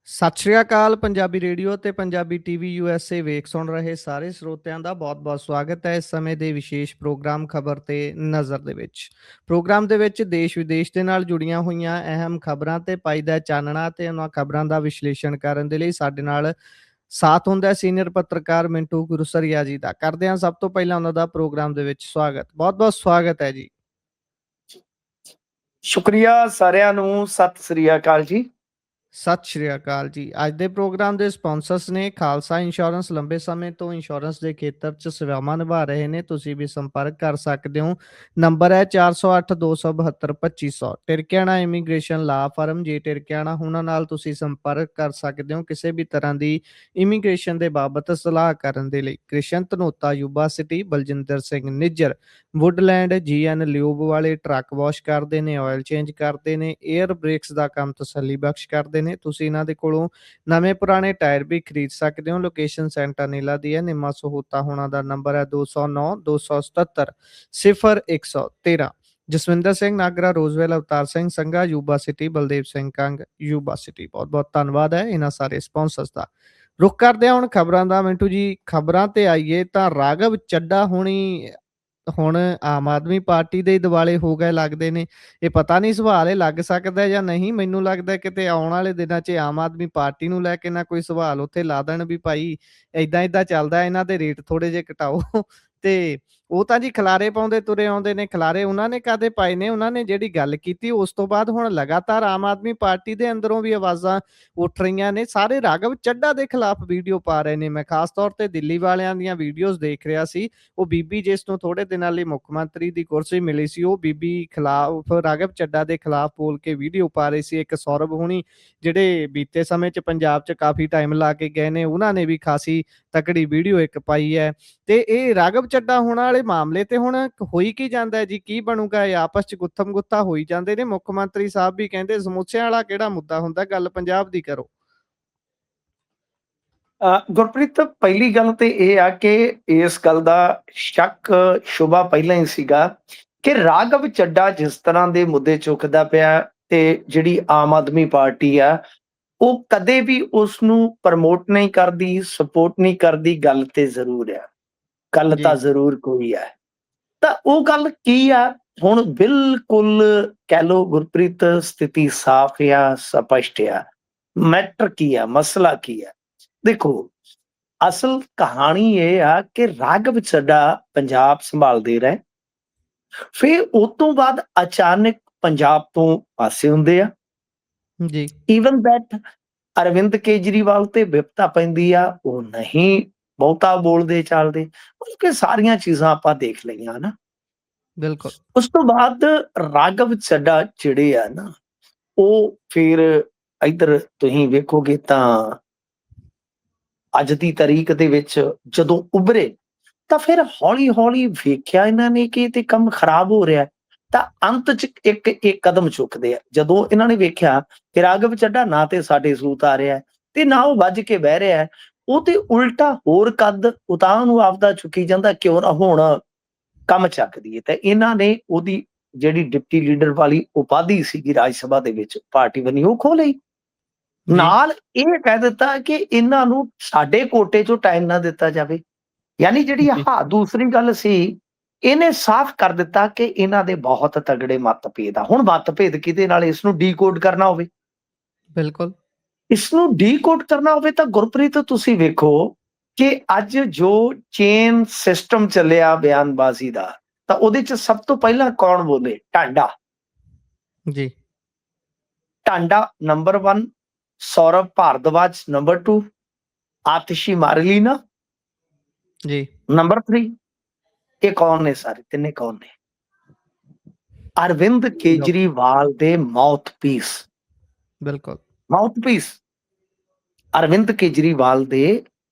ਸਤਿ ਸ਼੍ਰੀ ਅਕਾਲ ਪੰਜਾਬੀ ਰੇਡੀਓ ਤੇ Punjabi TV USA ਵੇਖ ਸੁਣ ਰਹੇ ਸਾਰੇ ਸਰੋਤਿਆਂ ਦਾ ਬਹੁਤ-ਬਹੁਤ ਸਵਾਗਤ ਹੈ ਇਸ ਸਮੇਂ ਦੇ ਵਿਸ਼ੇਸ਼ ਪ੍ਰੋਗਰਾਮ ਖਬਰ ਤੇ ਨਜ਼ਰ ਦੇ ਵਿੱਚ। ਪ੍ਰੋਗਰਾਮ ਦੇ ਵਿੱਚ ਦੇਸ਼ ਵਿਦੇਸ਼ ਦੇ ਨਾਲ ਜੁੜੀਆਂ ਹੋਈਆਂ ਅਹਿਮ ਖਬਰਾਂ ਤੇ ਪਾਈਦਾ ਚਾਨਣਾ ਤੇ ਉਹਨਾਂ ਖਬਰਾਂ ਦਾ ਵਿਸ਼ਲੇਸ਼ਣ ਕਰਨ ਦੇ ਲਈ ਸਾਡੇ ਨਾਲ ਸਾਥ ਹੁੰਦਾ ਹੈ ਸੀਨੀਅਰ ਪੱਤਰਕਾਰ ਮਿੰਟੂ ਗੁਰਸਰੀਆ ਜੀ ਦਾ। ਕਰਦੇ ਹਾਂ ਸਭ ਤੋਂ ਪਹਿਲਾਂ ਉਹਨਾਂ ਦਾ ਪ੍ਰੋਗਰਾਮ ਦੇ ਵਿੱਚ ਸਵਾਗਤ। ਬਹੁਤ-ਬਹੁਤ ਸਵਾਗਤ ਹੈ ਜੀ। ਸ਼ੁਕਰੀਆ ਸਾਰਿਆਂ ਨੂੰ, ਸਤਿ ਸ੍ਰੀ ਅਕਾਲ ਜੀ। ਸਤਿ ਸ਼੍ਰੀ ਅਕਾਲ ਜੀ। ਅੱਜ ਦੇ ਪ੍ਰੋਗਰਾਮ ਦੇ ਸਪਾਂਸਰਸ ਨੇ ਖਾਲਸਾ ਇੰਸ਼ੋਰੈਂਸ। ਲੰਬੇ ਸਮੇਂ ਤੋਂ ਇੰਸ਼ੋਰੈਂਸ ਦੇ ਖੇਤਰ 'ਚ ਸੇਵਾਵਾਂ ਨਿਭਾ ਰਹੇ ਨੇ। ਤੁਸੀਂ ਵੀ ਸੰਪਰਕ ਕਰ ਸਕਦੇ ਹੋ। ਨੰਬਰ ਹੈ 408 272 2500। ਟਿਰਕਿਆਣਾ ਇਮੀਗ੍ਰੇਸ਼ਨ ਲਾ ਫਰਮ। ਜੇ ਟਿਰਕਿਆਣਾ ਉਹਨਾਂ ਨਾਲ ਤੁਸੀਂ ਸੰਪਰਕ ਕਰ ਸਕਦੇ ਹੋ ਕਿਸੇ ਵੀ ਤਰ੍ਹਾਂ ਦੀ ਇਮੀਗ੍ਰੇਸ਼ਨ ਦੇ ਬਾਬਤ ਸਲਾਹ ਕਰਨ ਦੇ ਲਈ। Krishan Dhanota Yuba City. Baljinder Singh Nijjar Woodland. GN lube ਵਾਲੇ ਟਰੱਕ ਵਾਸ਼ ਕਰਦੇ ਨੇ, ਆਇਲ ਚੇਂਜ ਕਰਦੇ ਨੇ, 에ਅਰ ਬ੍ਰੇਕਸ ਦਾ ਕੰਮ ਤਸੱਲੀ ਬਖਸ਼ ਕਰਦੇ ਨੇ। ਤੁਸੀਂ ਇਹਨਾਂ ਦੇ ਕੋਲੋਂ ਨਵੇਂ ਪੁਰਾਣੇ ਟਾਇਰ ਵੀ ਖਰੀਦ ਸਕਦੇ ਹੋ। ਲੋਕੇਸ਼ਨ ਸੈਂਟਾਨੀਲਾ ਦੀ ਹੈ। ਨਿੰਮਾ ਸਹੂਤਾ ਹੋਣਾ ਦਾ ਨੰਬਰ ਹੈ 209 277 0113। Jaswinder Singh Nagra Roseville. Avtar Singh Sangha Yuba City. Baldev Singh Kang Yuba City. ਬਹੁਤ ਬਹੁਤ ਧੰਨਵਾਦ ਹੈ ਇਹਨਾਂ ਸਾਰੇ ਸਪਾਂਸਰਸ ਦਾ। ਰੁਕ ਕਰਦੇ ਹਾਂ ਹੁਣ ਖਬਰਾਂ ਦਾ। ਮਿੰਟੂ ਜੀ, ਖਬਰਾਂ ਤੇ ਆਈਏ ਤਾਂ ਰਾਘਵ ਚੱਡਾ ਹੋਣੀ ਹੁਣ ਆਮ ਆਦਮੀ ਪਾਰਟੀ ਦੇ ਦੁਆਲੇ ਹੋ ਗਏ ਲੱਗਦੇ ਨੇ। ਇਹ ਪਤਾ ਨਹੀਂ ਸਵਾਲ ਇਹ ਲੱਗ ਸਕਦਾ ਜਾਂ ਨਹੀਂ। ਮੈਨੂੰ ਲੱਗਦਾ ਕਿਤੇ ਆਉਣ ਵਾਲੇ ਦਿਨਾਂ 'ਚ ਆਮ ਆਦਮੀ ਪਾਰਟੀ ਨੂੰ ਲੈ ਕੇ ਨਾ ਕੋਈ ਸਵਾਲ ਉੱਥੇ ਲਾ ਦੇਣ ਵੀ ਭਾਈ ਏਦਾਂ ਚੱਲਦਾ, ਇਹਨਾਂ ਦੇ ਰੇਟ ਥੋੜ੍ਹੇ ਜਿਹੇ ਘਟਾਓ। ਤੇ ਉਹ ਤਾਂ ਜੀ ਖਿਲਾਰੇ ਪਾਉਂਦੇ ਤੁਰੇ ਆਉਂਦੇ ਨੇ। ਖਿਲਾਰੇ ਉਹਨਾਂ ਨੇ ਕਾਹਦੇ ਪਾਏ ਨੇ? ਉਹਨਾਂ ਨੇ ਜਿਹੜੀ ਗੱਲ ਕੀਤੀ ਉਸ ਤੋਂ ਬਾਅਦ ਹੁਣ ਲਗਾਤਾਰ ਆਮ ਆਦਮੀ ਪਾਰਟੀ ਦੇ ਅੰਦਰੋਂ ਵੀ ਆਵਾਜ਼ਾਂ ਉੱਠ ਰਹੀਆਂ ਨੇ। ਸਾਰੇ ਰਾਘਵ ਚੱਡਾ ਦੇ ਖਿਲਾਫ ਵੀਡੀਓ ਪਾ ਰਹੇ ਨੇ। ਮੈਂ ਖਾਸ ਤੌਰ ਤੇ ਦਿੱਲੀ ਵਾਲਿਆਂ ਦੀਆਂ ਵੀਡੀਓਜ਼ ਦੇਖ ਰਿਹਾ ਸੀ। ਉਹ ਬੀਬੀ ਜਿਸ ਨੂੰ ਥੋੜੇ ਦਿਨਾਂ ਲਈ ਮੁੱਖ ਮੰਤਰੀ ਦੀ ਕੁਰਸੀ ਮਿਲੀ ਸੀ, ਉਹ ਬੀਬੀ ਖਿਲਾਫ ਰਾਘਵ ਚੱਡਾ ਦੇ ਖਿਲਾਫ ਬੋਲ ਕੇ ਵੀਡੀਓ ਪਾ ਰਹੀ ਸੀ। ਇੱਕ ਸੌਰਵ ਹੁਣੀ ਜਿਹੜੇ ਬੀਤੇ ਸਮੇਂ 'ਚ ਪੰਜਾਬ 'ਚ ਕਾਫੀ ਟਾਈਮ ਲਾ ਕੇ ਗਏ ਨੇ, ਉਹਨਾਂ ਨੇ ਵੀ ਖਾਸੀ ਤਕੜੀ ਵੀਡੀਓ ਇੱਕ ਪਾਈ ਹੈ। ਤੇ ਇਹ ਰਾਘਵ ਚੱਡਾ ਹੋਣ ਵਾਲੇ ਮਾਮਲੇ ਤੇ ਹੁਣ ਹੋਈ ਕੀ ਜਾਂਦਾ ਹੈ ਜੀ? ਕੀ ਬਣੂਗਾ? ਇਹ ਆਪਸ 'ਚ ਗੁੱਥਮ ਗੁੱਥਾ ਹੋਈ ਜਾਂਦੇ ਨੇ। ਮੁੱਖ ਮੰਤਰੀ ਸਾਹਿਬ ਵੀ ਕਹਿੰਦੇ ਸਮੋਸਿਆਂ ਵਾਲਾ ਕਿਹੜਾ ਮੁੱਦਾ ਹੁੰਦਾ, ਗੱਲ ਪੰਜਾਬ ਦੀ ਕਰੋ। ਗੁਰਪ੍ਰੀਤ, ਪਹਿਲੀ ਗੱਲ ਤੇ ਇਹ ਆ ਕਿ ਇਸ ਗੱਲ ਦਾ ਸ਼ੱਕ ਸ਼ੁਬਾ ਪਹਿਲਾਂ ਹੀ ਸੀਗਾ ਕਿ ਰਾਘਵ ਚੱਡਾ ਜਿਸ ਤਰ੍ਹਾਂ ਦੇ ਮੁੱਦੇ ਚੁੱਕਦਾ ਪਿਆ ਤੇ ਜਿਹੜੀ ਆਮ ਆਦਮੀ ਪਾਰਟੀ ਆ ਉਹ ਕਦੇ ਵੀ ਉਸ ਨੂੰ ਪ੍ਰਮੋਟ ਨਹੀਂ ਕਰਦੀ, ਸਪੋਰਟ ਨਹੀਂ ਕਰਦੀ। ਗੱਲ ਤੇ ਜ਼ਰੂਰ ਆ, ਗੱਲ ਤਾਂ ਜੀ ਜ਼ਰੂਰ ਕੋਈ ਹੈ। ਤਾਂ ਉਹ ਗੱਲ ਕੀ ਆ? ਹੁਣ ਬਿਲਕੁਲ ਕਹਿ ਲਓ ਗੁਰਪ੍ਰੀਤ, ਸਥਿਤੀ ਸਾਫ਼ ਆ, ਸਪਸ਼ਟ ਆ। ਮੈਟਰ ਕੀ ਆ, ਮਸਲਾ ਕੀ ਆ? ਦੇਖੋ, ਅਸਲ ਕਹਾਣੀ ਇਹ ਆ ਕਿ ਰਾਘਵ ਚੱਡਾ ਪੰਜਾਬ ਸੰਭਾਲਦੇ ਰਹੇ, ਫਿਰ ਉਸ ਤੋਂ ਬਾਅਦ ਅਚਾਨਕ ਪੰਜਾਬ ਤੋਂ ਪਾਸੇ ਹੁੰਦੇ ਆ। ਜੀ ਈਵਨ ਦੈਟ ਅਰਵਿੰਦ ਕੇਜਰੀਵਾਲ ਤੇ ਵਿਪਤਾ ਪੈਂਦੀ ਆ, ਉਹ ਨਹੀਂ ਬਹੁਤਾ ਬੋਲਦੇ ਚਾਲਦੇ। ਕਿ ਸਾਰੀਆਂ ਚੀਜ਼ਾਂ ਆਪਾਂ ਦੇਖ ਲਈਆਂ ਨਾ। ਬਿਲਕੁਲ। ਉਸ ਤੋਂ ਬਾਅਦ ਰਾਘਵ ਚੱਡਾ ਜਿਹੜੇ ਆ ਨਾ, ਉਹ ਫਿਰ ਇੱਧਰ ਤੁਸੀਂ ਵੇਖੋਗੇ ਤਾਂ ਅੱਜ ਦੀ ਤਾਰੀਖ ਦੇ ਵਿੱਚ ਜਦੋਂ ਉੱਭਰੇ ਤਾਂ ਫਿਰ ਹੌਲੀ ਹੌਲੀ ਵੇਖਿਆ ਇਹਨਾਂ ਨੇ ਕਿ ਇਹ ਤੇ ਕੰਮ ਖਰਾਬ ਹੋ ਰਿਹਾ। ਤਾਂ ਅੰਤ ਚ ਇੱਕ ਕਦਮ ਚੁੱਕਦੇ ਆ। ਜਦੋਂ ਇਹਨਾਂ ਨੇ ਵੇਖਿਆ ਕਿ ਰਾਘਵ ਚੱਡਾ ਨਾ ਤੇ ਸਾਡੇ ਸੂਤ ਆ ਰਿਹਾ ਤੇ ਨਾ ਉਹ ਵੱਜ ਕੇ ਬਹਿ ਰਿਹਾ, ਉਹ ਤੇ ਉਲਟਾ ਹੋਰ ਕੱਦ ਉਤਾਂਹ ਨੂੰ ਆਪਦਾ ਚੁੱਕੀ ਜਾਂਦਾ, ਕਿਉਂ ਨਾ ਹੁਣ ਕੰਮ ਚੱਕ ਦਈਏ। ਤੇ ਇਹਨਾਂ ਨੇ ਉਹਦੀ ਜਿਹੜੀ ਡਿਪਟੀ ਲੀਡਰ ਵਾਲੀ ਉਪਾਧੀ ਸੀਗੀ ਰਾਜ ਸਭਾ ਦੇ ਵਿੱਚ ਪਾਰਟੀ ਬਣੀ, ਉਹ ਖੋਹ ਲਈ। ਜੀ ਨਾਲ ਇਹ ਕਹਿ ਦਿੱਤਾ ਕਿ ਇਹਨਾਂ ਨੂੰ ਸਾਡੇ ਕੋਟੇ ਚੋਂ ਟਾਈਮ ਨਾ ਦਿੱਤਾ ਜਾਵੇ। ਯਾਨੀ ਜਿਹੜੀ ਜੀ ਦੂਸਰੀ ਗੱਲ ਸੀ, ਇਹਨੇ ਸਾਫ਼ ਕਰ ਦਿੱਤਾ ਕਿ ਇਹਨਾਂ ਦੇ ਬਹੁਤ ਤਗੜੇ ਮਤਭੇਦ ਆ। ਹੁਣ ਮਤਭੇਦ ਕਿਹਦੇ ਨਾਲ? ਇਸ ਨੂੰ ਡੀਕੋਡ ਕਰਨਾ ਹੋਵੇ, ਬਿਲਕੁਲ। ਇਸ ਨੂੰ ਡੀਕੋਡ ਕਰਨਾ ਹੋਵੇ ਤਾਂ ਗੁਰਪ੍ਰੀਤ ਤੁਸੀਂ ਵੇਖੋ ਕਿ ਅੱਜ ਜੋ ਚੇਨ ਸਿਸਟਮ ਚੱਲਿਆ ਬਿਆਨਬਾਜ਼ੀ ਦਾ, ਤਾਂ ਉਹਦੇ ਚ ਸਭ ਤੋਂ ਪਹਿਲਾਂ ਕੌਣ ਬੋਲੇ? ਟਾਂਡਾ। ਜੀ ਟਾਂਡਾ ਨੰਬਰ 1, ਸੌਰਵ ਭਾਰਦਵਾਜ ਨੰਬਰ 2, ਆਤਿਸ਼ੀ ਮਾਰਲੀਨਾ ਜੀ ਨੰਬਰ 3। ਇਹ ਕੌਣ ਨੇ? ਸਾਰੇ ਤਿੰਨੇ ਕੌਣ ਨੇ? ਅਰਵਿੰਦ ਕੇਜਰੀਵਾਲ ਦੇ ਮਾਊਥਪੀਸ। ਬਿਲਕੁਲ। ਮਾਊਥਪੀਸ ਅਰਵਿੰਦ ਕੇਜਰੀਵਾਲ ਦੇ,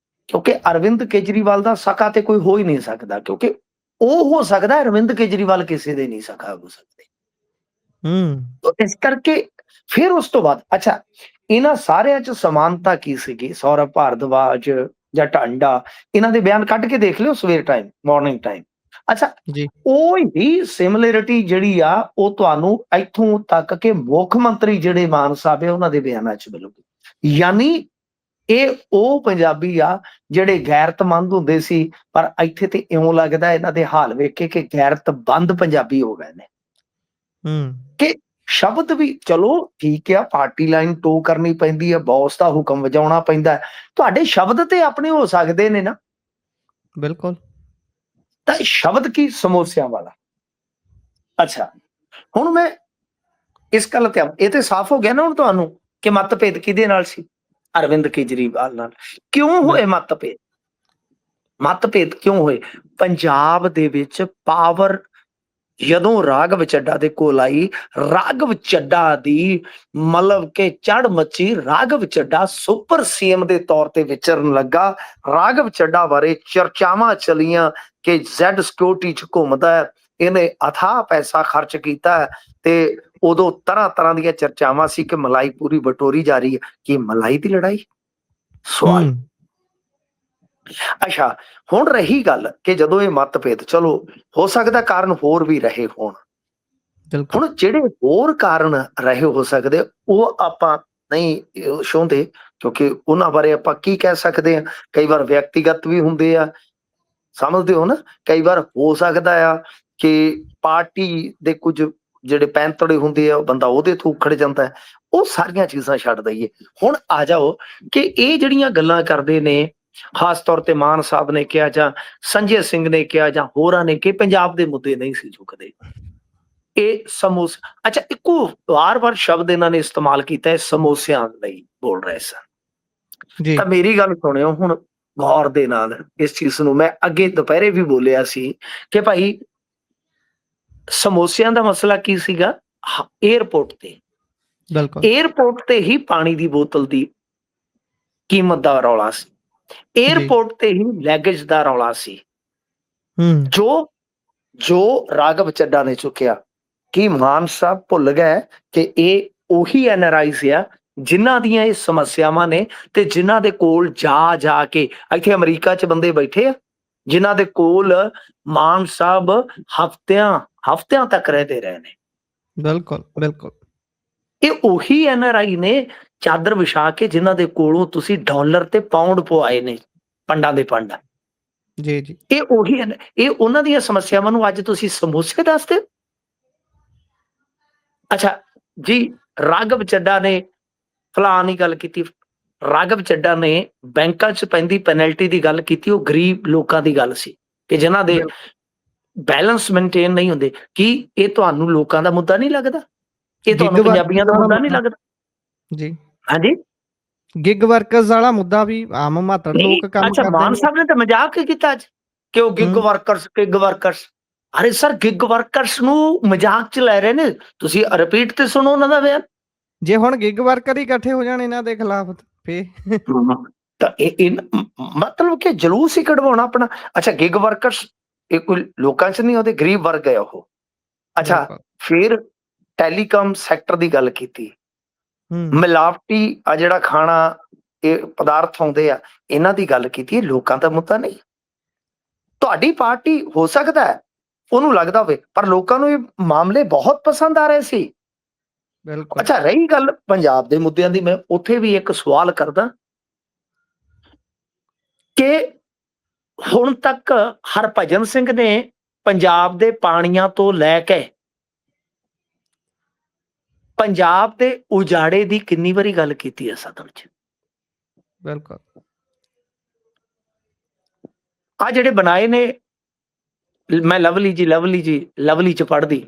ਕਿਉਂਕਿ ਅਰਵਿੰਦ ਕੇਜਰੀਵਾਲ ਦਾ ਸਕਾ ਤੇ ਕੋਈ ਹੋ ਹੀ ਨਹੀਂ ਸਕਦਾ, ਕਿਉਂਕਿ ਉਹ ਹੋ ਸਕਦਾ, ਅਰਵਿੰਦ ਕੇਜਰੀਵਾਲ ਕਿਸੇ ਦੇ ਨਹੀਂ ਸਕਾ ਹੋ ਸਕਦੇ। ਇਸ ਕਰਕੇ ਫਿਰ ਉਸ ਤੋਂ ਬਾਅਦ ਅੱਛਾ, ਇਹਨਾਂ ਸਾਰਿਆਂ ਚ ਸਮਾਨਤਾ ਕੀ ਸੀਗੀ? ਸੌਰਵ ਭਾਰਦਵਾਜ ਜਾਂ ਟਾਂਡਾ, ਇਹਨਾਂ ਦੇ ਬਿਆਨ ਕੱਢ ਕੇ ਦੇਖ ਲਿਓ ਸਵੇਰ ਟਾਈਮ, ਮਾਰਨਿੰਗ ਟਾਈਮ। ਅੱਛਾ, ਜੀ ਉਹ ਹੀ ਸਿਮਿਲਰਿਟੀ ਜਿਹੜੀ ਆ ਉਹ ਤੁਹਾਨੂੰ ਇੱਥੋਂ ਤੱਕ ਕਿ ਮੁੱਖ ਮੰਤਰੀ ਜਿਹੜੇ ਮਾਨ ਸਾਹਿਬ ਹੈ ਉਹਨਾਂ ਦੇ ਬਿਆਨਾਂ ਚ ਮਿਲੂਗੀ। ਯਾਨੀ ਇਹ ਉਹ ਪੰਜਾਬੀ ਆ ਜਿਹੜੇ ਗੈਰਤਮੰਦ ਹੁੰਦੇ ਸੀ, ਪਰ ਇੱਥੇ ਤੇ ਇਉਂ ਲੱਗਦਾ ਇਹਨਾਂ ਦੇ ਹਾਲ ਵੇਖ ਕੇ ਕਿ ਗੈਰਤਬੰਦ ਪੰਜਾਬੀ ਹੋ ਗਏ ਨੇ। ਕਿ ਸ਼ਬਦ ਵੀ ਚਲੋ ਠੀਕ ਆ, ਪਾਰਟੀ ਲਾਈਨ ਟੋ ਕਰਨੀ ਪੈਂਦੀ ਆ, ਬੌਸ ਦਾ ਹੁਕਮ ਵਜਾਉਣਾ ਪੈਂਦਾ, ਤੁਹਾਡੇ ਸ਼ਬਦ ਤੇ ਆਪਣੇ ਹੋ ਸਕਦੇ ਨੇ ਨਾ। ਬਿਲਕੁਲ। ਤਾਂ ਸ਼ਬਦ ਕੀ ਸਮੋਸਿਆਂ ਵਾਲਾ। ਅੱਛਾ, ਹੁਣ ਮੈਂ ਇਸ ਗੱਲ ਤੇ ਇਹ ਤੇ ਸਾਫ਼ ਹੋ ਗਿਆ ਨਾ ਹੁਣ ਤੁਹਾਨੂੰ ਕਿ ਮਤਭੇਦ ਕਿਹਦੇ ਨਾਲ ਸੀ? ਅਰਵਿੰਦ ਕੇਜਰੀਵਾਲ ਨਾਲ। ਕਿਉਂ ਹੋਏ ਮਤਭੇਦ? ਮਤਭੇਦ ਕਿਉਂ ਹੋਏ? ਪੰਜਾਬ ਦੇ ਵਿੱਚ ਪਾਵਰ ਜਦੋਂ ਰਾਘਵ ਚੱਡਾ ਦੇ ਕੋਲ ਆਈ, ਰਾਘਵ ਚੱਡਾ ਦੀ ਮਤਲਬ ਕਿ ਚੜ ਮੱਚੀ, ਰਾਘਵ ਚੱਡਾ ਸੁਪਰ ਸੀਐਮ ਦੇ ਤੌਰ ਤੇ ਵਿਚਰਨ ਲੱਗਾ। ਰਾਘਵ ਚੱਡਾ ਬਾਰੇ ਚਰਚਾਵਾਂ ਚਲੀਆਂ ਕਿ ਜ਼ੈਡ ਸਿਕਿਉਰਿਟੀ ਚ ਘੁੰਮਦਾ ਹੈ, ਇਹਨੇ ਅਥਾਹ ਪੈਸਾ ਖਰਚ ਕੀਤਾ ਤੇ ਉਦੋਂ ਤਰ੍ਹਾਂ ਤਰ੍ਹਾਂ ਦੀਆਂ ਚਰਚਾਵਾਂ ਸੀ ਕਿ ਮਲਾਈ ਪੂਰੀ ਬਟੋਰੀ ਜਾ ਰਹੀ ਹੈ। ਕਿ ਮਲਾਈ ਦੀ ਲੜਾਈ? ਸਵਾਲ। ਅੱਛਾ, ਹੁਣ ਰਹੀ ਗੱਲ ਕਿ ਜਦੋਂ ਇਹ ਮਤਭੇਦ, ਚਲੋ ਹੋ ਸਕਦਾ ਕਾਰਨ ਹੋਰ ਵੀ ਰਹੇ ਹੋਣ। ਹੁਣ ਜਿਹੜੇ ਹੋਰ ਕਾਰਨ ਰਹੇ ਹੋ ਸਕਦੇ ਉਹ ਆਪਾਂ ਨਹੀਂ ਛੂਹਦੇ, ਕਿਉਂਕਿ ਉਹਨਾਂ ਬਾਰੇ ਆਪਾਂ ਕੀ ਕਹਿ ਸਕਦੇ ਹਾਂ। ਕਈ ਵਾਰ ਵਿਅਕਤੀਗਤ ਵੀ ਹੁੰਦੇ ਆ, ਸਮਝਦੇ ਹੋ ਨਾ। ਕਈ ਵਾਰ ਹੋ ਸਕਦਾ ਆ ਕਿ ਪਾਰਟੀ ਦੇ ਕੁਝ ਜਿਹੜੇ ਪੈਂਤੜੇ ਹੁੰਦੇ ਆ, ਬੰਦਾ ਉਹਦੇ ਥਰੂ ਖੜ ਜਾਂਦਾ ਹੈ। ਉਹ ਸਾਰੀਆਂ ਚੀਜ਼ਾਂ ਛੱਡ ਦਈਏ। ਹੁਣ ਆ ਜਾਓ ਕਿ ਇਹ ਜਿਹੜੀਆਂ ਗੱਲਾਂ ਕਰਦੇ ਨੇ, ਖਾਸ ਤੌਰ ਤੇ ਮਾਨ ਸਾਹਿਬ ਨੇ ਕਿਹਾ ਜਾਂ ਸੰਜੇ ਸਿੰਘ ਨੇ ਕਿਹਾ ਜਾਂ ਹੋਰਾਂ ਨੇ ਕਿ ਪੰਜਾਬ ਦੇ ਮੁੱਦੇ ਨਹੀਂ ਸੀ ਚੁੱਕਦੇ, ਇਹ ਸਮੋਸੇ। ਅੱਛਾ, ਇੱਕੋ ਵਾਰ-ਵਾਰ ਸ਼ਬਦ ਇਹਨਾਂ ਨੇ ਇਸਤੇਮਾਲ ਕੀਤਾ, ਸਮੋਸਿਆਂ ਲਈ ਬੋਲ ਰਹੇ ਸਨ। ਤਾਂ ਮੇਰੀ ਗੱਲ ਸੁਣਿਓ ਹੁਣ ਗੌਰ ਦੇ ਨਾਲ ਇਸ ਚੀਜ਼ ਨੂੰ। ਮੈਂ ਅੱਗੇ ਦੁਪਹਿਰੇ ਵੀ ਬੋਲਿਆ ਸੀ ਕਿ ਭਾਈ ਸਮੋਸਿਆਂ ਦਾ ਮਸਲਾ ਕੀ ਸੀਗਾ? ਏਅਰਪੋਰਟ ਤੇ, ਏਅਰਪੋਰਟ ਤੇ ਹੀ ਪਾਣੀ ਦੀ ਬੋਤਲ ਦੀ ਕੀਮਤ ਦਾ ਰੌਲਾ ਸੀ, ਏਅਰਪੋਰਟ ਤੇ ਹੀ ਲੈਗੇਜ ਦਾ ਰੌਲਾ ਸੀ, ਜੋ ਰਾਘਵ ਚੱਡਾ ਨੇ ਚੁੱਕਿਆ। ਕੀ ਮਾਨ ਸਾਹਿਬ ਭੁੱਲ ਗਏ ਕਿ ਇਹ ਉਹੀ ਐਨਆਰਆਈਜ਼ ਆ ਜਿਨ੍ਹਾਂ ਦੀਆਂ ਇਹ ਸਮੱਸਿਆਵਾਂ ਨੇ ਤੇ ਜਿਨ੍ਹਾਂ ਦੇ ਕੋਲ ਜਾ ਕੇ ਇੱਥੇ ਅਮਰੀਕਾ 'ਚ ਬੰਦੇ ਬੈਠੇ ਆ, ਜਿਨ੍ਹਾਂ ਦੇ ਕੋਲ ਮਾਨ ਸਾਹਿਬ ਹਫ਼ਤਿਆਂ ਤੱਕ ਰਹਿੰਦੇ ਰਹੇ ਨੇ। ਬਿਲਕੁਲ ਬਿਲਕੁਲ। ਇਹ ਉਹੀ ਐਨਆਰਆਈ ਨੇ ਚਾਦਰ ਵਿਛਾ ਕੇ ਜਿਨ੍ਹਾਂ ਦੇ ਕੋਲੋਂ ਤੁਸੀਂ ਡਾਲਰ ਤੇ ਪਾਉਂਡ ਪਵਾਏ ਨੇ, ਪੰਡਾਂ ਦੇ ਪੰਡ। ਜੀ ਜੀ। ਇਹ ਉਹੀ ਹੈ, ਇਹ ਉਹਨਾਂ ਦੀਆਂ ਸਮੱਸਿਆਵਾਂ ਨੂੰ ਅੱਜ ਤੁਸੀਂ ਸਮੋਸੇ ਦੱਸਦੇ। ਅੱਛਾ ਜੀ, ਰਾਘਵ ਚੱਡਾ ਨੇ ਫਲਾਣ ਦੀ ਗੱਲ ਕੀਤੀ, ਰਾਘਵ ਚੱਡਾ ਨੇ ਬੈਂਕਾਂ 'ਚ ਪੈਂਦੀ ਪੈਨਲਟੀ ਦੀ ਗੱਲ ਕੀਤੀ। ਉਹ ਗਰੀਬ ਲੋਕਾਂ ਦੀ ਗੱਲ ਸੀ ਕਿ ਜਿਨ੍ਹਾਂ ਦੇ ਬੈਲੈਂਸ ਮੇਨਟੇਨ ਨਹੀਂ ਹੁੰਦੇ। ਕੀ ਇਹ ਤੁਹਾਨੂੰ ਲੋਕਾਂ ਦਾ ਮੁੱਦਾ ਨਹੀਂ ਲੱਗਦਾ? ਇਹ ਤੁਹਾਨੂੰ ਪੰਜਾਬੀਆਂ ਦਾ ਮੁੱਦਾ ਨਹੀਂ ਲੱਗਦਾ? ਜੀ ਹਾਂਜੀ, ਗਿਗ ਵਰਕਰਸ ਵਾਲਾ ਮੁੱਦਾ ਵੀ ਆਮ ਮਾਤੜ ਲੋਕ ਕੰਮ ਅੱਛਾ, ਕਰਦੇ ਮਾਨ ਨੇ। ਸਾਹਿਬ ਨੇ ਤਾਂ ਮਜ਼ਾਕ ਕੀਤਾ ਅੱਜ ਕਿ ਉਹ ਗਿਗ ਵਰਕਰਸ। ਅਰੇ ਸਰ, ਗਿਗ ਵਰਕਰਸ ਨੂੰ ਮਜ਼ਾਕ 'ਚ ਲੈ ਰਹੇ ਨੇ। ਤੁਸੀਂ ਰਿਪੀਟ ਤੇ ਸੁਣੋ ਉਹਨਾਂ ਦਾ ਬਿਆਨ। ਜੇ ਹੁਣ ਗਿਗ ਵਰਕਰ ਹੀ ਇਕੱਠੇ ਹੋ ਜਾਣ ਇਹਨਾਂ ਦੇ ਖਿਲਾਫ ਫੇ ਤਾਂ ਇਹ ਮਤਲਬ ਕਿ ਜਲੂਸ ਹੀ ਕਢਵਾਉਣਾ ਆਪਣਾ। ਅੱਛਾ, ਗਿਗ ਵਰਕਰਸ ਇਹ ਕੋਈ ਲੋਕਾਂ 'ਚ ਨਹੀਂ, ਉਹਦੇ ਗਰੀਬ ਵਰਗ ਹੈ ਉਹ। ਅੱਛਾ, ਫਿਰ ਟੈਲੀਕਾਮ ਸੈਕਟਰ ਦੀ ਗੱਲ ਕੀਤੀ, ਮਿਲਾਵਟੀ ਆ ਜਿਹੜਾ ਖਾਣਾ ਇਹ ਪਦਾਰਥ ਆਉਂਦੇ ਆ, ਇਹਨਾਂ ਦੀ ਗੱਲ ਕੀਤੀ। ਇਹ ਲੋਕਾਂ ਦਾ ਮੁੱਦਾ ਨਹੀਂ। ਤੁਹਾਡੀ ਪਾਰਟੀ ਹੋ ਸਕਦਾ ਹੈ ਉਹਨੂੰ ਲੱਗਦਾ ਹੋਵੇ, ਪਰ ਲੋਕਾਂ ਨੂੰ ਇਹ ਮਾਮਲੇ ਬਹੁਤ ਪਸੰਦ ਆ ਰਹੇ ਸੀ। ਅੱਛਾ, ਰਹੀ ਗੱਲ ਪੰਜਾਬ ਦੇ ਮੁੱਦਿਆਂ ਦੀ, ਮੈਂ ਉੱਥੇ ਵੀ ਇੱਕ ਸਵਾਲ ਕਰਦਾ ਕਿ ਹੁਣ ਤੱਕ ਹਰਭਜਨ ਸਿੰਘ ਨੇ ਪੰਜਾਬ ਦੇ ਪਾਣੀਆਂ ਤੋਂ ਲੈ ਕੇ ਪੰਜਾਬ ਦੇ ਉਜਾੜੇ ਦੀ ਕਿੰਨੀ ਵਾਰੀ ਗੱਲ ਕੀਤੀ ਹੈ ਸਦਨ 'ਚ? ਬਿਲਕੁਲ। ਆ ਜਿਹੜੇ ਬਣਾਏ ਨੇ, ਮੈਂ ਲਵਲੀ ਜੀ 'ਚ ਪੜ੍ਹਦੀ,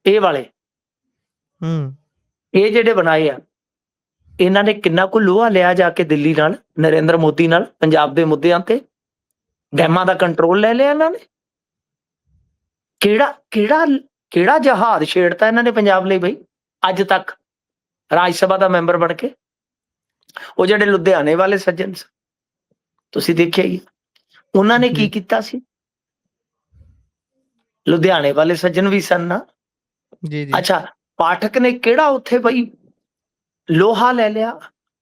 ਇਹ ਵਾਲੇ ਇਹ ਜਿਹੜੇ ਬਣਾਏ ਆ, ਇਹਨਾਂ ਨੇ ਕਿੰਨਾ ਕੁ ਲੋਹਾ ਲਿਆ ਜਾ ਕੇ ਦਿੱਲੀ ਨਾਲ, ਨਰਿੰਦਰ ਮੋਦੀ ਨਾਲ, ਪੰਜਾਬ ਦੇ ਮੁੱਦਿਆਂ ਤੇ। ਡੈਮਾਂ ਦਾ ਕੰਟਰੋਲ ਲੈ ਲਿਆ ਇਹਨਾਂ ਨੇ। ਕਿਹੜਾ ਜਹਾਜ਼ ਛੇੜਤਾ ਇਹਨਾਂ ਨੇ ਪੰਜਾਬ ਲਈ ਬਈ ਅੱਜ ਤੱਕ, ਰਾਜ ਸਭਾ ਦਾ ਮੈਂਬਰ ਬਣ ਕੇ? ਉਹ ਜਿਹੜੇ ਲੁਧਿਆਣੇ ਵਾਲੇ ਸੱਜਣ ਸੀ, ਤੁਸੀਂ ਦੇਖਿਆ ਹੀ, ਉਹਨਾਂ ਨੇ ਕੀ ਕੀਤਾ ਸੀ? ਲੁਧਿਆਣੇ ਵਾਲੇ ਸੱਜਣ ਵੀ ਸਨ ਨਾ। ਅੱਛਾ, ਪਾਠਕ ਨੇ ਕਿਹੜਾ ਉੱਥੇ ਬਈ ਲੋਹਾ ਲੈ ਲਿਆ?